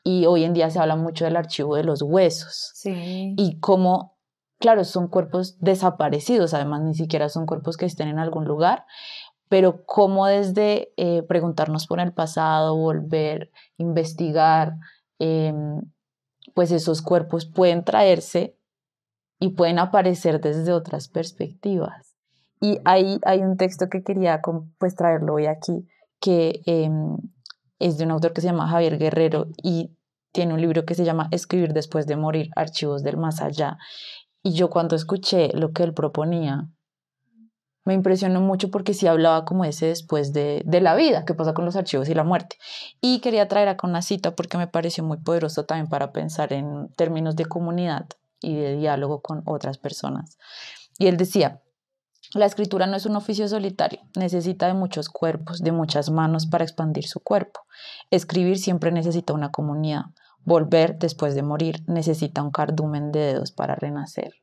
y hoy en día se habla mucho del archivo de los huesos Sí. y cómo, claro, son cuerpos desaparecidos, además ni siquiera son cuerpos que estén en algún lugar, pero cómo desde preguntarnos por el pasado, volver, investigar, pues esos cuerpos pueden traerse y pueden aparecer desde otras perspectivas. Y hay un texto que quería pues traerlo hoy aquí, que es de un autor que se llama Javier Guerrero y tiene un libro que se llama Escribir después de morir, Archivos del más allá. Y yo cuando escuché lo que él proponía, me impresionó mucho porque sí hablaba como ese después de la vida, qué pasa con los archivos y la muerte. Y quería traer acá una cita porque me pareció muy poderoso también para pensar en términos de comunidad y de diálogo con otras personas. Y él decía, la escritura no es un oficio solitario, necesita de muchos cuerpos, de muchas manos para expandir su cuerpo. Escribir siempre necesita una comunidad. Volver después de morir necesita un cardumen de dedos para renacer.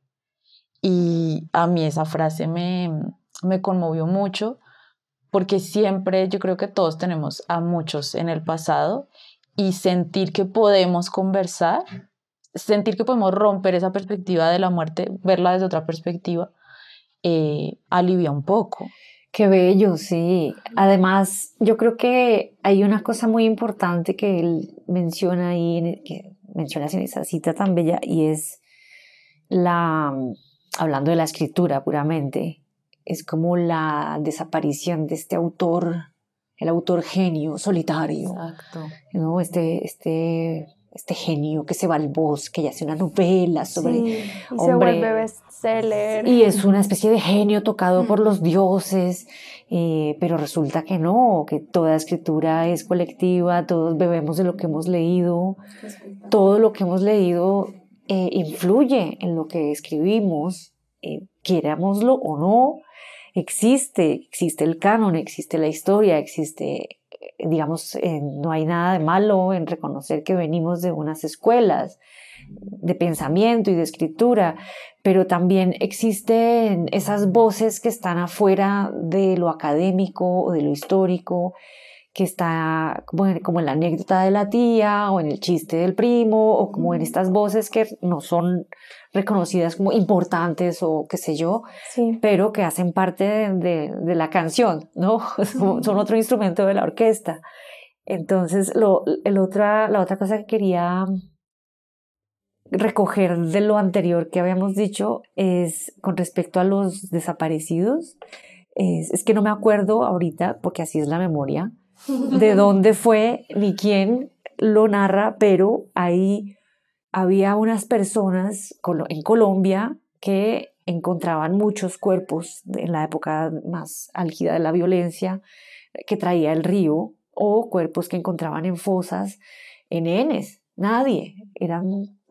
Y a mí esa frase me conmovió mucho porque siempre yo creo que todos tenemos a muchos en el pasado y sentir que podemos conversar, sentir que podemos romper esa perspectiva de la muerte, verla desde otra perspectiva, alivia un poco. Qué bello, sí. Además, yo creo que hay una cosa muy importante que él menciona ahí, que mencionas en esa cita tan bella, y es hablando de la escritura puramente, es como la desaparición de este autor, el autor genio, solitario. Exacto. ¿No? Este genio que se va al bosque y hace una novela sobre y hombre, se vuelve bestseller. Y es una especie de genio tocado por los dioses, pero resulta que no, que toda escritura es colectiva, todos bebemos de lo que hemos leído, todo lo que hemos leído influye en lo que escribimos, querámoslo o no, existe el canon, existe la historia, existe, digamos, no hay nada de malo en reconocer que venimos de unas escuelas de pensamiento y de escritura, pero también existen esas voces que están afuera de lo académico o de lo histórico, que está como en la anécdota de la tía o en el chiste del primo o como en estas voces que no son reconocidas como importantes o qué sé yo, Sí. pero que hacen parte de la canción, ¿no? Son otro instrumento de la orquesta. Entonces, la otra cosa que quería recoger de lo anterior que habíamos dicho es con respecto a los desaparecidos. Es que no me acuerdo ahorita, porque así es la memoria, de dónde fue ni quién lo narra, pero ahí había unas personas en Colombia que encontraban muchos cuerpos en la época más álgida de la violencia que traía el río, o cuerpos que encontraban en fosas, en Enes. Nadie,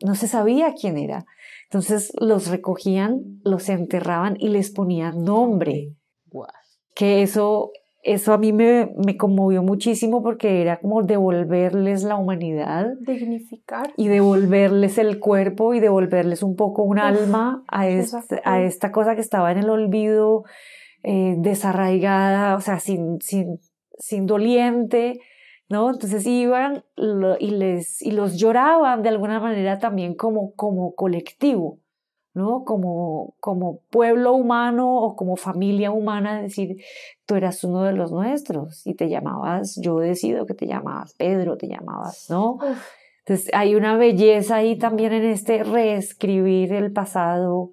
no se sabía quién era. Entonces los recogían, los enterraban y les ponían nombre. Wow. Que eso a mí me conmovió muchísimo porque era como devolverles la humanidad. Dignificar. Y devolverles el cuerpo y devolverles un poco un alma a esta cosa que estaba en el olvido, desarraigada, o sea, sin doliente, ¿no? Entonces iban y los lloraban de alguna manera también como colectivo, ¿no? Como pueblo humano o como familia humana, decir, tú eras uno de los nuestros y te llamabas, yo decido que te llamabas Pedro, te llamabas, ¿no? Entonces hay una belleza ahí también en este reescribir el pasado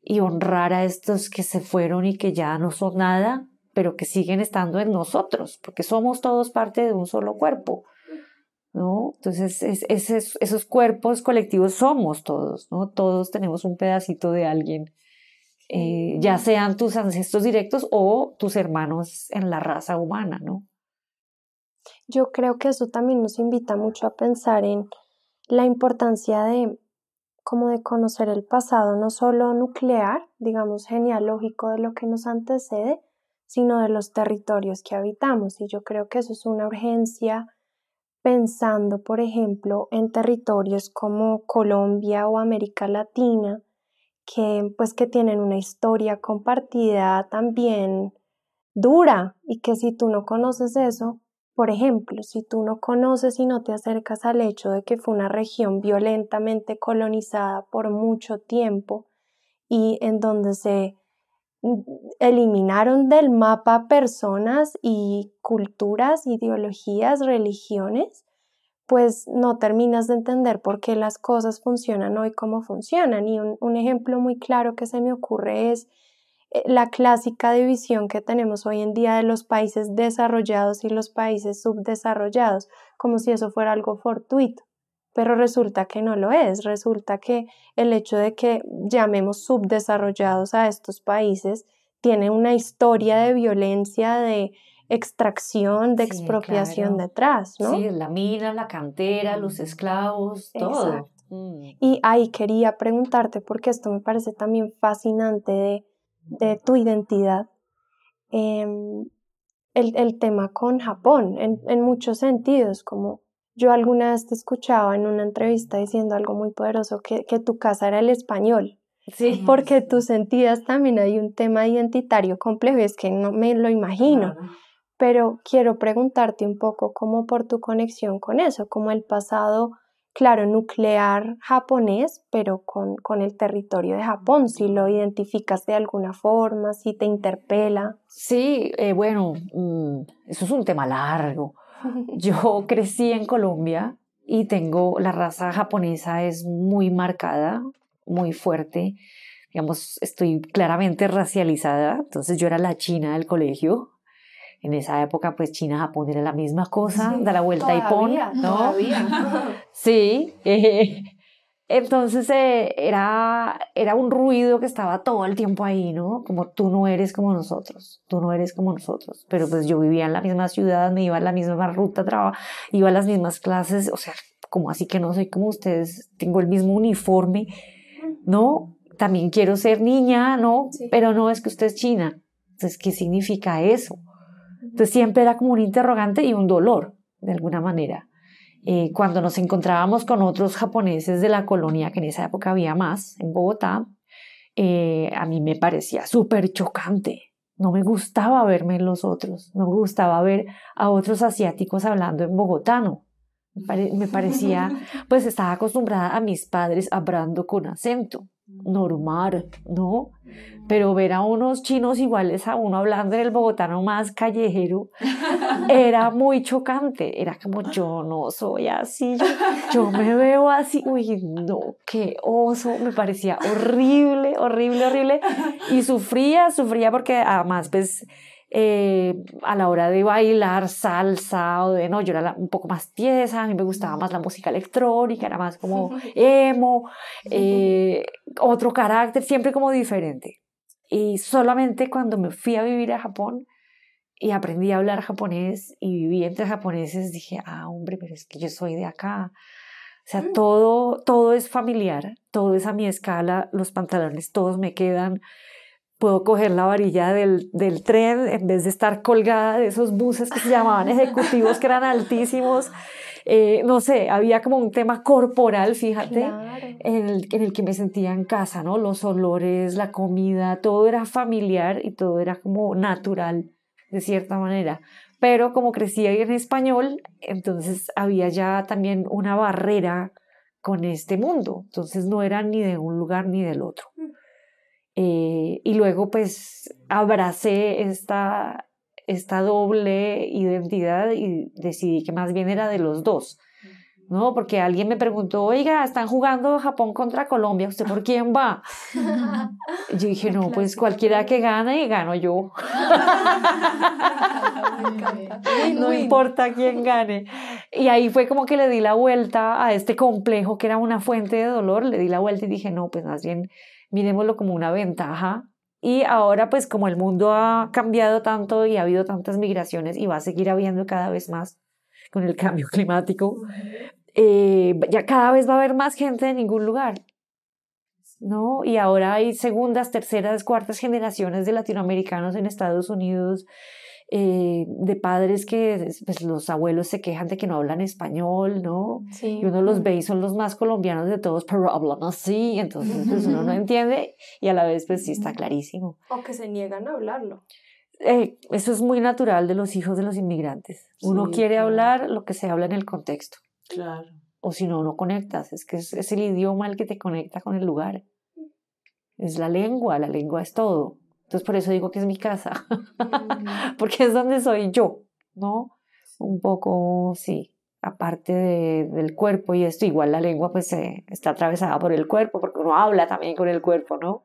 y honrar a estos que se fueron y que ya no son nada, pero que siguen estando en nosotros, porque somos todos parte de un solo cuerpo, ¿no? Entonces esos cuerpos colectivos somos todos, ¿no? Todos tenemos un pedacito de alguien, ya sean tus ancestros directos o tus hermanos en la raza humana, ¿no? Yo creo que eso también nos invita mucho a pensar en la importancia de conocer el pasado, no solo nuclear, digamos, genealógico de lo que nos antecede, sino de los territorios que habitamos. Y yo creo que eso es una urgencia pensando, por ejemplo, en territorios como Colombia o América Latina, que tienen una historia compartida también dura y que si tú no conoces eso, por ejemplo, si tú no conoces y no te acercas al hecho de que fue una región violentamente colonizada por mucho tiempo y en donde se eliminaron del mapa personas y culturas, ideologías, religiones, pues no terminas de entender por qué las cosas funcionan hoy como funcionan. Y un ejemplo muy claro que se me ocurre es la clásica división que tenemos hoy en día de los países desarrollados y los países subdesarrollados, como si eso fuera algo fortuito. Pero resulta que no lo es, resulta que el hecho de que llamemos subdesarrollados a estos países tiene una historia de violencia, de extracción, de expropiación detrás, ¿no? Sí, la mina, la cantera, los esclavos, todo. Exacto. Y ahí quería preguntarte, porque esto me parece también fascinante de tu identidad, el tema con Japón, en muchos sentidos, como yo alguna vez te escuchaba en una entrevista diciendo algo muy poderoso, que tu casa era el español. Sí. Porque tú sentías también hay un tema identitario complejo, y es que no me lo imagino. Claro. Pero quiero preguntarte un poco como por tu conexión con eso, como el pasado, claro, nuclear japonés, pero con el territorio de Japón, si lo identificas de alguna forma, si te interpela. Sí, bueno, eso es un tema largo. Yo crecí en Colombia y la raza japonesa es muy marcada, muy fuerte. Digamos, estoy claramente racializada, entonces yo era la china del colegio. En esa época, pues China-Japón era la misma cosa, sí, da la vuelta y pon, ¿no? Todavía. Sí, entonces era un ruido que estaba todo el tiempo ahí, ¿no? Como tú no eres como nosotros, tú no eres como nosotros. Pero pues yo vivía en la misma ciudad, me iba a la misma ruta, iba a las mismas clases, o sea, como así que no soy como ustedes, tengo el mismo uniforme, ¿no? También quiero ser niña, ¿no? Sí. Pero no, es que usted es china. Entonces, ¿qué significa eso? Entonces siempre era como un interrogante y un dolor, de alguna manera. Cuando nos encontrábamos con otros japoneses de la colonia, que en esa época había más, en Bogotá, a mí me parecía súper chocante. No me gustaba verme en los otros, no me gustaba ver a otros asiáticos hablando en bogotano. Me parecía, pues estaba acostumbrada a mis padres hablando con acento normal, ¿no? Pero ver a unos chinos iguales a uno hablando en el bogotano más callejero era muy chocante. Era como, yo no soy así, yo me veo así. Uy, no, qué oso. Me parecía horrible, horrible, horrible. Y sufría porque además, pues, a la hora de bailar salsa o de no, yo era un poco más tiesa, a mí me gustaba más la música electrónica, era más como emo, otro carácter, siempre como diferente. Y solamente cuando me fui a vivir a Japón y aprendí a hablar japonés y viví entre japoneses, dije, hombre, pero es que yo soy de acá. O sea, todo es familiar, todo es a mi escala, los pantalones todos me quedan. Puedo coger la varilla del tren en vez de estar colgada de esos buses que se llamaban ejecutivos, que eran altísimos. No sé, había como un tema corporal, fíjate, claro, en el que me sentía en casa, ¿no? Los olores, la comida, todo era familiar y todo era como natural, de cierta manera. Pero como crecía en español, entonces había ya también una barrera con este mundo. Entonces no era ni de un lugar ni del otro. Y luego pues abracé esta doble identidad y decidí que más bien era de los dos, ¿no? Porque alguien me preguntó, oiga, están jugando Japón contra Colombia, ¿usted por quién va? Y yo dije, no, pues cualquiera que gane, gano yo. No importa quién gane. Y ahí fue como que le di la vuelta a este complejo que era una fuente de dolor, le di la vuelta y dije, no, pues más bien miremoslo como una ventaja. Y ahora pues como el mundo ha cambiado tanto y ha habido tantas migraciones y va a seguir habiendo cada vez más con el cambio climático, ya cada vez va a haber más gente en ningún lugar, ¿no? Y ahora hay segundas, terceras, cuartas generaciones de latinoamericanos en Estados Unidos, de padres que pues, los abuelos se quejan de que no hablan español, ¿no? Sí. Y uno los ve y son los más colombianos de todos, pero hablan así, entonces pues, uno no entiende y a la vez pues sí está clarísimo. O que se niegan a hablarlo. Eso es muy natural de los hijos de los inmigrantes. Uno Sí, quiere claro. hablar lo que se habla en el contexto. Claro. O si no, no conectas. Es que es el idioma el que te conecta con el lugar. Es la lengua es todo. Entonces por eso digo que es mi casa. Porque es donde soy yo, ¿no? Un poco, sí. Aparte del cuerpo y esto, igual la lengua pues está atravesada por el cuerpo, porque uno habla también con el cuerpo, ¿no?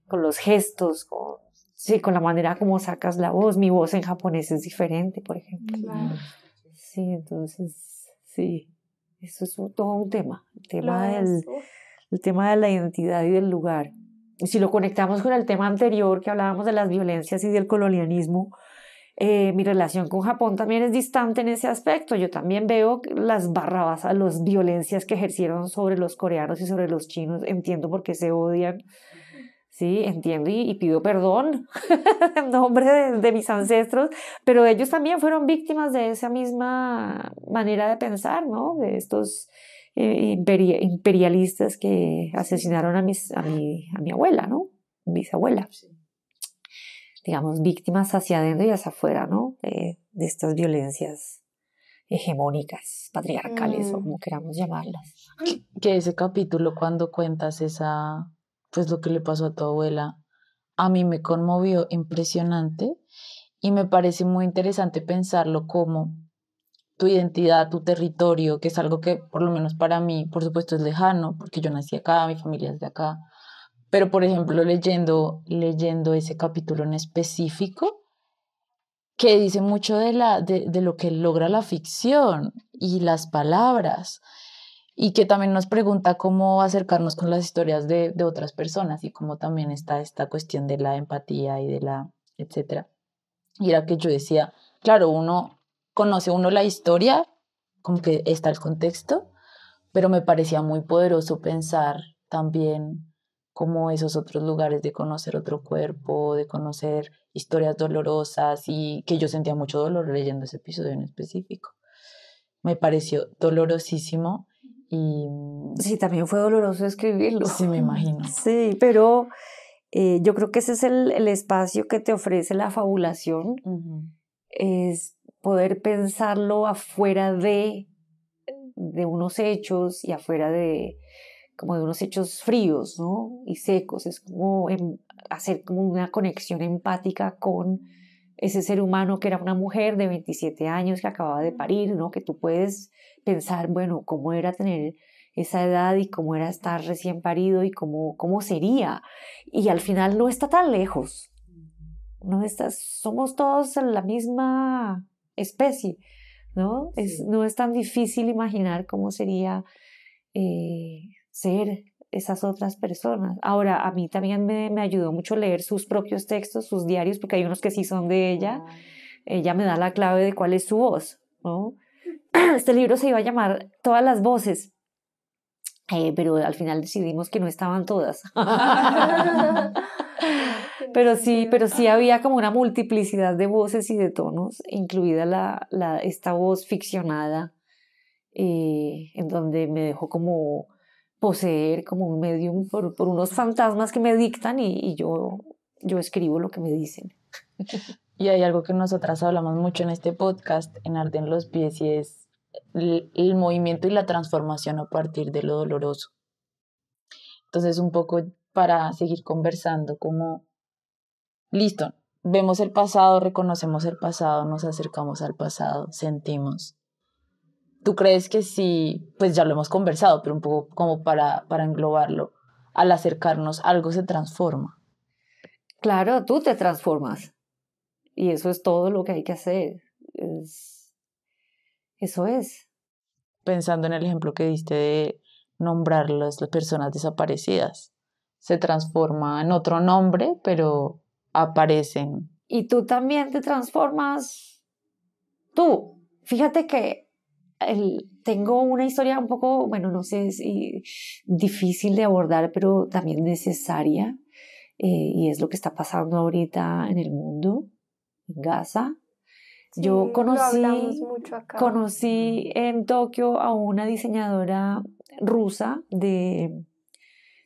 Con los gestos, con la manera como sacas la voz. Mi voz en japonés es diferente, por ejemplo. Claro. Sí, entonces, sí, eso es todo un tema, el tema de la identidad y del lugar. Y si lo conectamos con el tema anterior que hablábamos de las violencias y del colonialismo, mi relación con Japón también es distante en ese aspecto. Yo también veo las las violencias que ejercieron sobre los coreanos y sobre los chinos. Entiendo por qué se odian. Sí, entiendo y pido perdón en nombre de mis ancestros, pero ellos también fueron víctimas de esa misma manera de pensar, ¿no? De estos imperialistas que asesinaron a mi abuela, ¿no? Bisabuela. Digamos, víctimas hacia adentro y hacia afuera, ¿no? De estas violencias hegemónicas, patriarcales o como queramos llamarlas. Que ese capítulo cuando cuentas pues lo que le pasó a tu abuela, a mí me conmovió impresionante y me parece muy interesante pensarlo como tu identidad, tu territorio, que es algo que por lo menos para mí, por supuesto, es lejano, porque yo nací acá, mi familia es de acá, pero por ejemplo, leyendo ese capítulo en específico, que dice mucho de lo que logra la ficción y las palabras, y que también nos pregunta cómo acercarnos con las historias de otras personas y cómo también está esta cuestión de la empatía y etcétera. Y era que yo decía, claro, conoce la historia, como que está el contexto, pero me parecía muy poderoso pensar también como esos otros lugares de conocer otro cuerpo, de conocer historias dolorosas y que yo sentía mucho dolor leyendo ese episodio en específico. Me pareció dolorosísimo y Sí, también fue doloroso escribirlo. sí, me imagino. Sí, pero yo creo que ese es el espacio que te ofrece la fabulación, es poder pensarlo afuera de unos hechos y afuera como de unos hechos fríos, ¿no? Y secos. Es como hacer como una conexión empática con ese ser humano que era una mujer de 27 años que acababa de parir, ¿no? Que tú puedes pensar, bueno, cómo era tener esa edad y cómo era estar recién parido y cómo sería. Y al final no está tan lejos. Somos todos la misma especie, ¿no? Sí. No es tan difícil imaginar cómo sería ser esas otras personas. Ahora, a mí también me ayudó mucho leer sus propios textos, sus diarios, porque hay unos que sí son de ella. Ella me da la clave de cuál es su voz, ¿no? Este libro se iba a llamar Todas las voces, pero al final decidimos que no estaban todas. Pero sí había como una multiplicidad de voces y de tonos, incluida esta voz ficcionada, en donde me dejó como poseer como un medium por unos fantasmas que me dictan y yo escribo lo que me dicen. Y hay algo que nosotras hablamos mucho en este podcast, en Arden los Pies, y es el movimiento y la transformación a partir de lo doloroso. Entonces, un poco para seguir conversando, como, listo, vemos el pasado, reconocemos el pasado, nos acercamos al pasado, sentimos. ¿Tú crees que sí? Pues ya lo hemos conversado, pero un poco como para englobarlo, al acercarnos algo se transforma. Claro, tú te transformas y eso es todo lo que hay que hacer. Eso es. Pensando en el ejemplo que diste de nombrar las personas desaparecidas, se transforma en otro nombre, pero aparecen. Y tú también te transformas tú. Fíjate que tengo una historia un poco, bueno, no sé si difícil de abordar, pero también necesaria. Y es lo que está pasando ahorita en el mundo, en Gaza. Yo lo hablamos mucho acá. conocí en Tokio a una diseñadora rusa de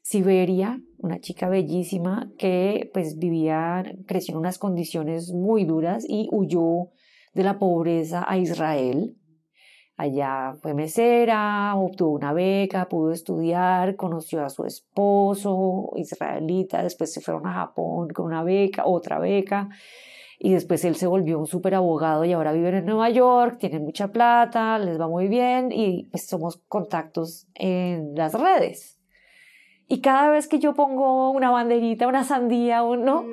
Siberia, una chica bellísima que pues creció en unas condiciones muy duras y huyó de la pobreza a Israel. Allá fue mesera, obtuvo una beca, pudo estudiar, conoció a su esposo israelita, después se fueron a Japón con una beca, otra beca, y después él se volvió un súper abogado y ahora viven en Nueva York, tienen mucha plata, les va muy bien y pues somos contactos en las redes. Y cada vez que yo pongo una banderita, una sandía, ¿no?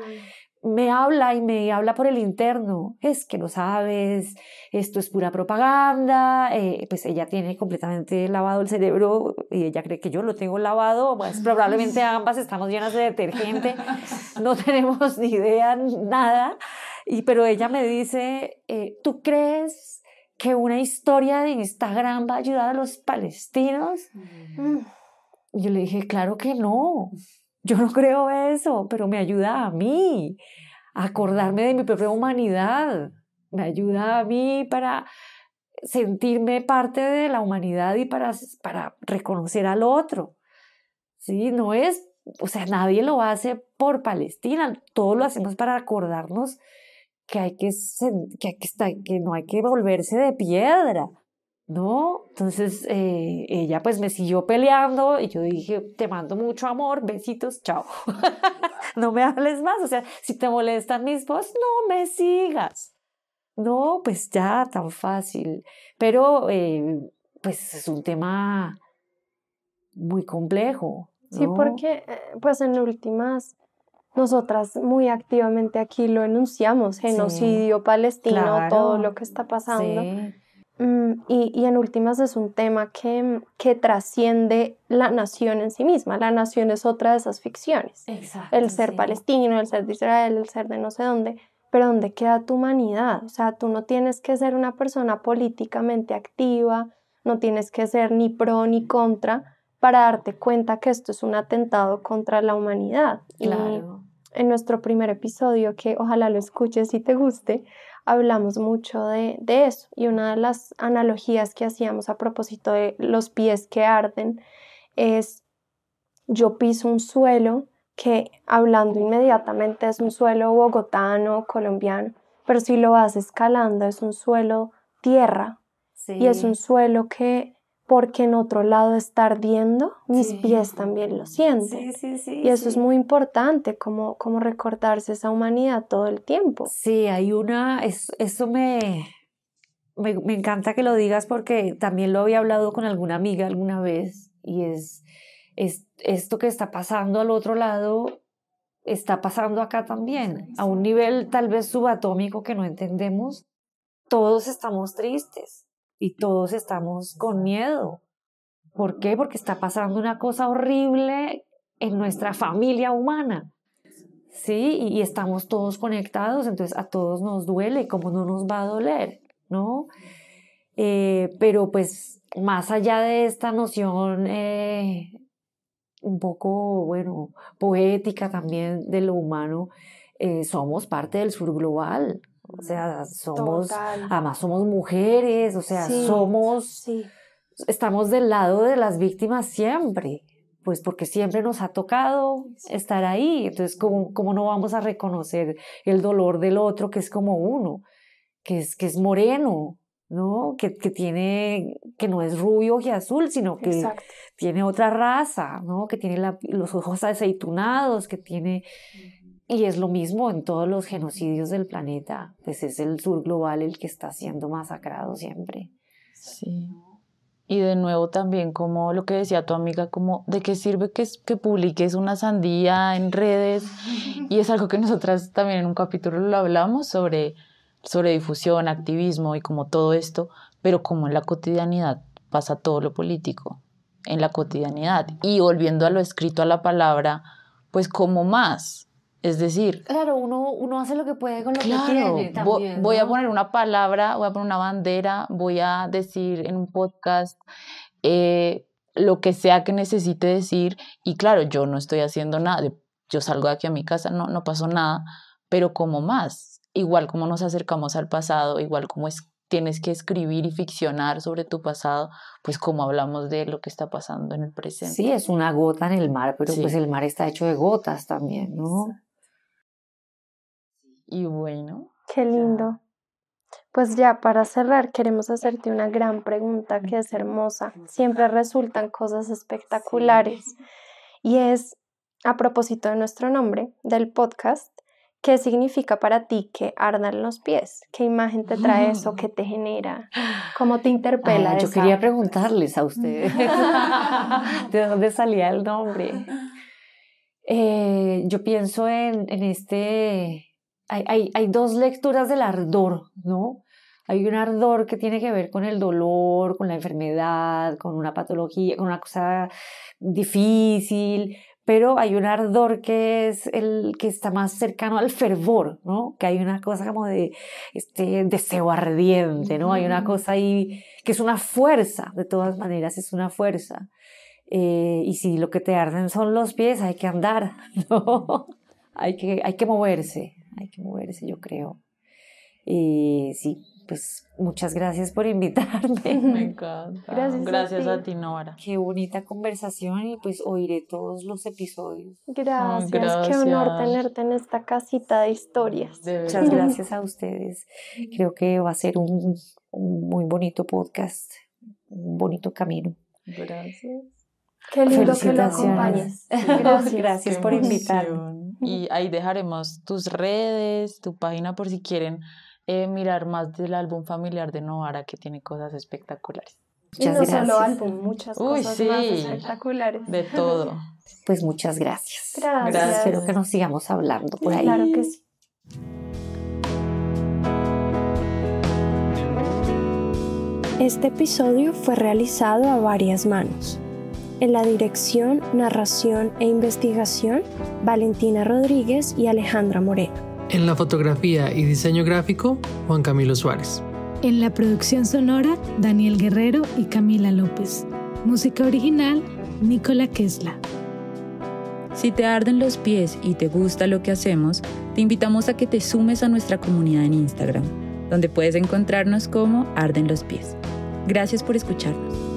Me habla y me habla por el interno. Es que no sabes, esto es pura propaganda. Pues ella tiene completamente lavado el cerebro y ella cree que yo lo tengo lavado. Pues probablemente ambas estamos llenas de detergente, no tenemos ni idea, nada. Pero ella me dice, ¿tú crees que una historia de Instagram va a ayudar a los palestinos? Y yo le dije, claro que no, yo no creo eso, pero me ayuda a mí a acordarme de mi propia humanidad, me ayuda a mí para sentirme parte de la humanidad y para reconocer al otro, ¿sí? No es, o sea, nadie lo hace por Palestina, todo lo hacemos para acordarnos que que no hay que volverse de piedra, ¿no? Entonces ella pues me siguió peleando y yo dije, te mando mucho amor, besitos, chao. No me hables más, o sea, si te molestan mis posts, no me sigas. No, pues ya, tan fácil. Pero pues es un tema muy complejo, ¿no? Sí, porque pues en últimas nosotras muy activamente aquí lo enunciamos, genocidio palestino, claro, todo lo que está pasando. Sí. Y en últimas es un tema que trasciende la nación en sí misma. La nación es otra de esas ficciones. Exacto, El ser palestino, el ser de Israel, el ser de no sé dónde. Pero ¿dónde queda tu humanidad? O sea, tú no tienes que ser una persona políticamente activa, no tienes que ser ni pro ni contra para darte cuenta que esto es un atentado contra la humanidad. Claro. Y en nuestro primer episodio, que ojalá lo escuches si te guste, hablamos mucho de eso, y una de las analogías que hacíamos a propósito de los pies que arden es: yo piso un suelo que, hablando inmediatamente, es un suelo bogotano, colombiano, pero si lo vas escalando es un suelo tierra, y es un suelo que, porque en otro lado está ardiendo, mis pies también lo sienten. Y eso es muy importante, como recordarse esa humanidad todo el tiempo. Sí, hay eso me encanta que lo digas porque también lo había hablado con alguna amiga alguna vez y es esto que está pasando al otro lado, está pasando acá también, a un nivel tal vez subatómico que no entendemos. Todos estamos tristes y todos estamos con miedo. ¿Por qué? Porque está pasando una cosa horrible en nuestra familia humana. Sí, y estamos todos conectados, entonces a todos nos duele, como no nos va a doler, ¿no? Pero pues más allá de esta noción un poco, bueno, poética también de lo humano, somos parte del sur global, o sea, además somos mujeres, o sea, estamos del lado de las víctimas siempre, pues porque siempre nos ha tocado estar ahí, entonces ¿cómo no vamos a reconocer el dolor del otro que es como uno, que es moreno, ¿no? Que no es rubio y azul, sino que Exacto. tiene otra raza, ¿no? Que tiene los ojos aceitunados, y es lo mismo en todos los genocidios del planeta, pues es el sur global el que está siendo masacrado siempre. Sí. Y de nuevo también, como lo que decía tu amiga, como de qué sirve que publiques una sandía en redes, y es algo que nosotras también en un capítulo lo hablamos sobre difusión, activismo y como todo esto, pero como en la cotidianidad pasa todo lo político, en la cotidianidad. Y volviendo a lo escrito, a la palabra, pues como más. Es decir, claro, uno hace lo que puede con lo que tiene también, voy ¿no? a poner una palabra, voy a poner una bandera, voy a decir en un podcast lo que sea que necesite decir, y claro, yo no estoy haciendo nada, yo salgo de aquí a mi casa, no pasó nada, pero como más, igual como nos acercamos al pasado, igual como tienes que escribir y ficcionar sobre tu pasado, pues como hablamos de lo que está pasando en el presente. Sí, es una gota en el mar, pero Sí. pues el mar está hecho de gotas también, ¿no? Y bueno. Qué lindo. Pues ya para cerrar queremos hacerte una gran pregunta que es hermosa. Siempre resultan cosas espectaculares. Y es, a propósito de nuestro nombre, del podcast, ¿qué significa para ti que ardan los pies? ¿Qué imagen te trae eso? ¿Qué te genera? ¿Cómo te interpela Yo esa? quería preguntarles a ustedes de dónde salía el nombre. Yo pienso en este... Hay dos lecturas del ardor, ¿no? Hay un ardor que tiene que ver con el dolor, con la enfermedad, con una patología, con una cosa difícil, pero hay un ardor que es el que está más cercano al fervor, ¿no? Que hay una cosa como de este deseo ardiente, ¿no? Hay una cosa ahí que es una fuerza, de todas maneras es una fuerza. Y si lo que te arden son los pies, hay que andar, ¿no? Hay que moverse, yo creo. Sí, pues muchas gracias por invitarme. Me encanta. Gracias a ti, Nora. Qué bonita conversación y pues oiré todos los episodios. Gracias, qué honor tenerte en esta casita de historias. Muchas gracias a ustedes. Creo que va a ser un muy bonito podcast, un bonito camino. Gracias. Qué lindo que lo acompañes. Gracias por invitarme. Y ahí dejaremos tus redes, tu página por si quieren mirar más del álbum familiar de Novara, que tiene cosas espectaculares. Y no solo álbum, muchas cosas sí, más espectaculares. De todo. Pues muchas gracias. Gracias. Espero que nos sigamos hablando por ahí. Claro que sí. Este episodio fue realizado a varias manos. En la dirección, narración e investigación, Valentina Rodríguez y Alejandra Moreno. En la fotografía y diseño gráfico, Juan Camilo Suárez. En la producción sonora, Daniel Guerrero y Camila López. Música original, Nicola Kesla. Si te arden los pies y te gusta lo que hacemos, te invitamos a que te sumes a nuestra comunidad en Instagram, donde puedes encontrarnos como Arden los Pies. Gracias por escucharnos.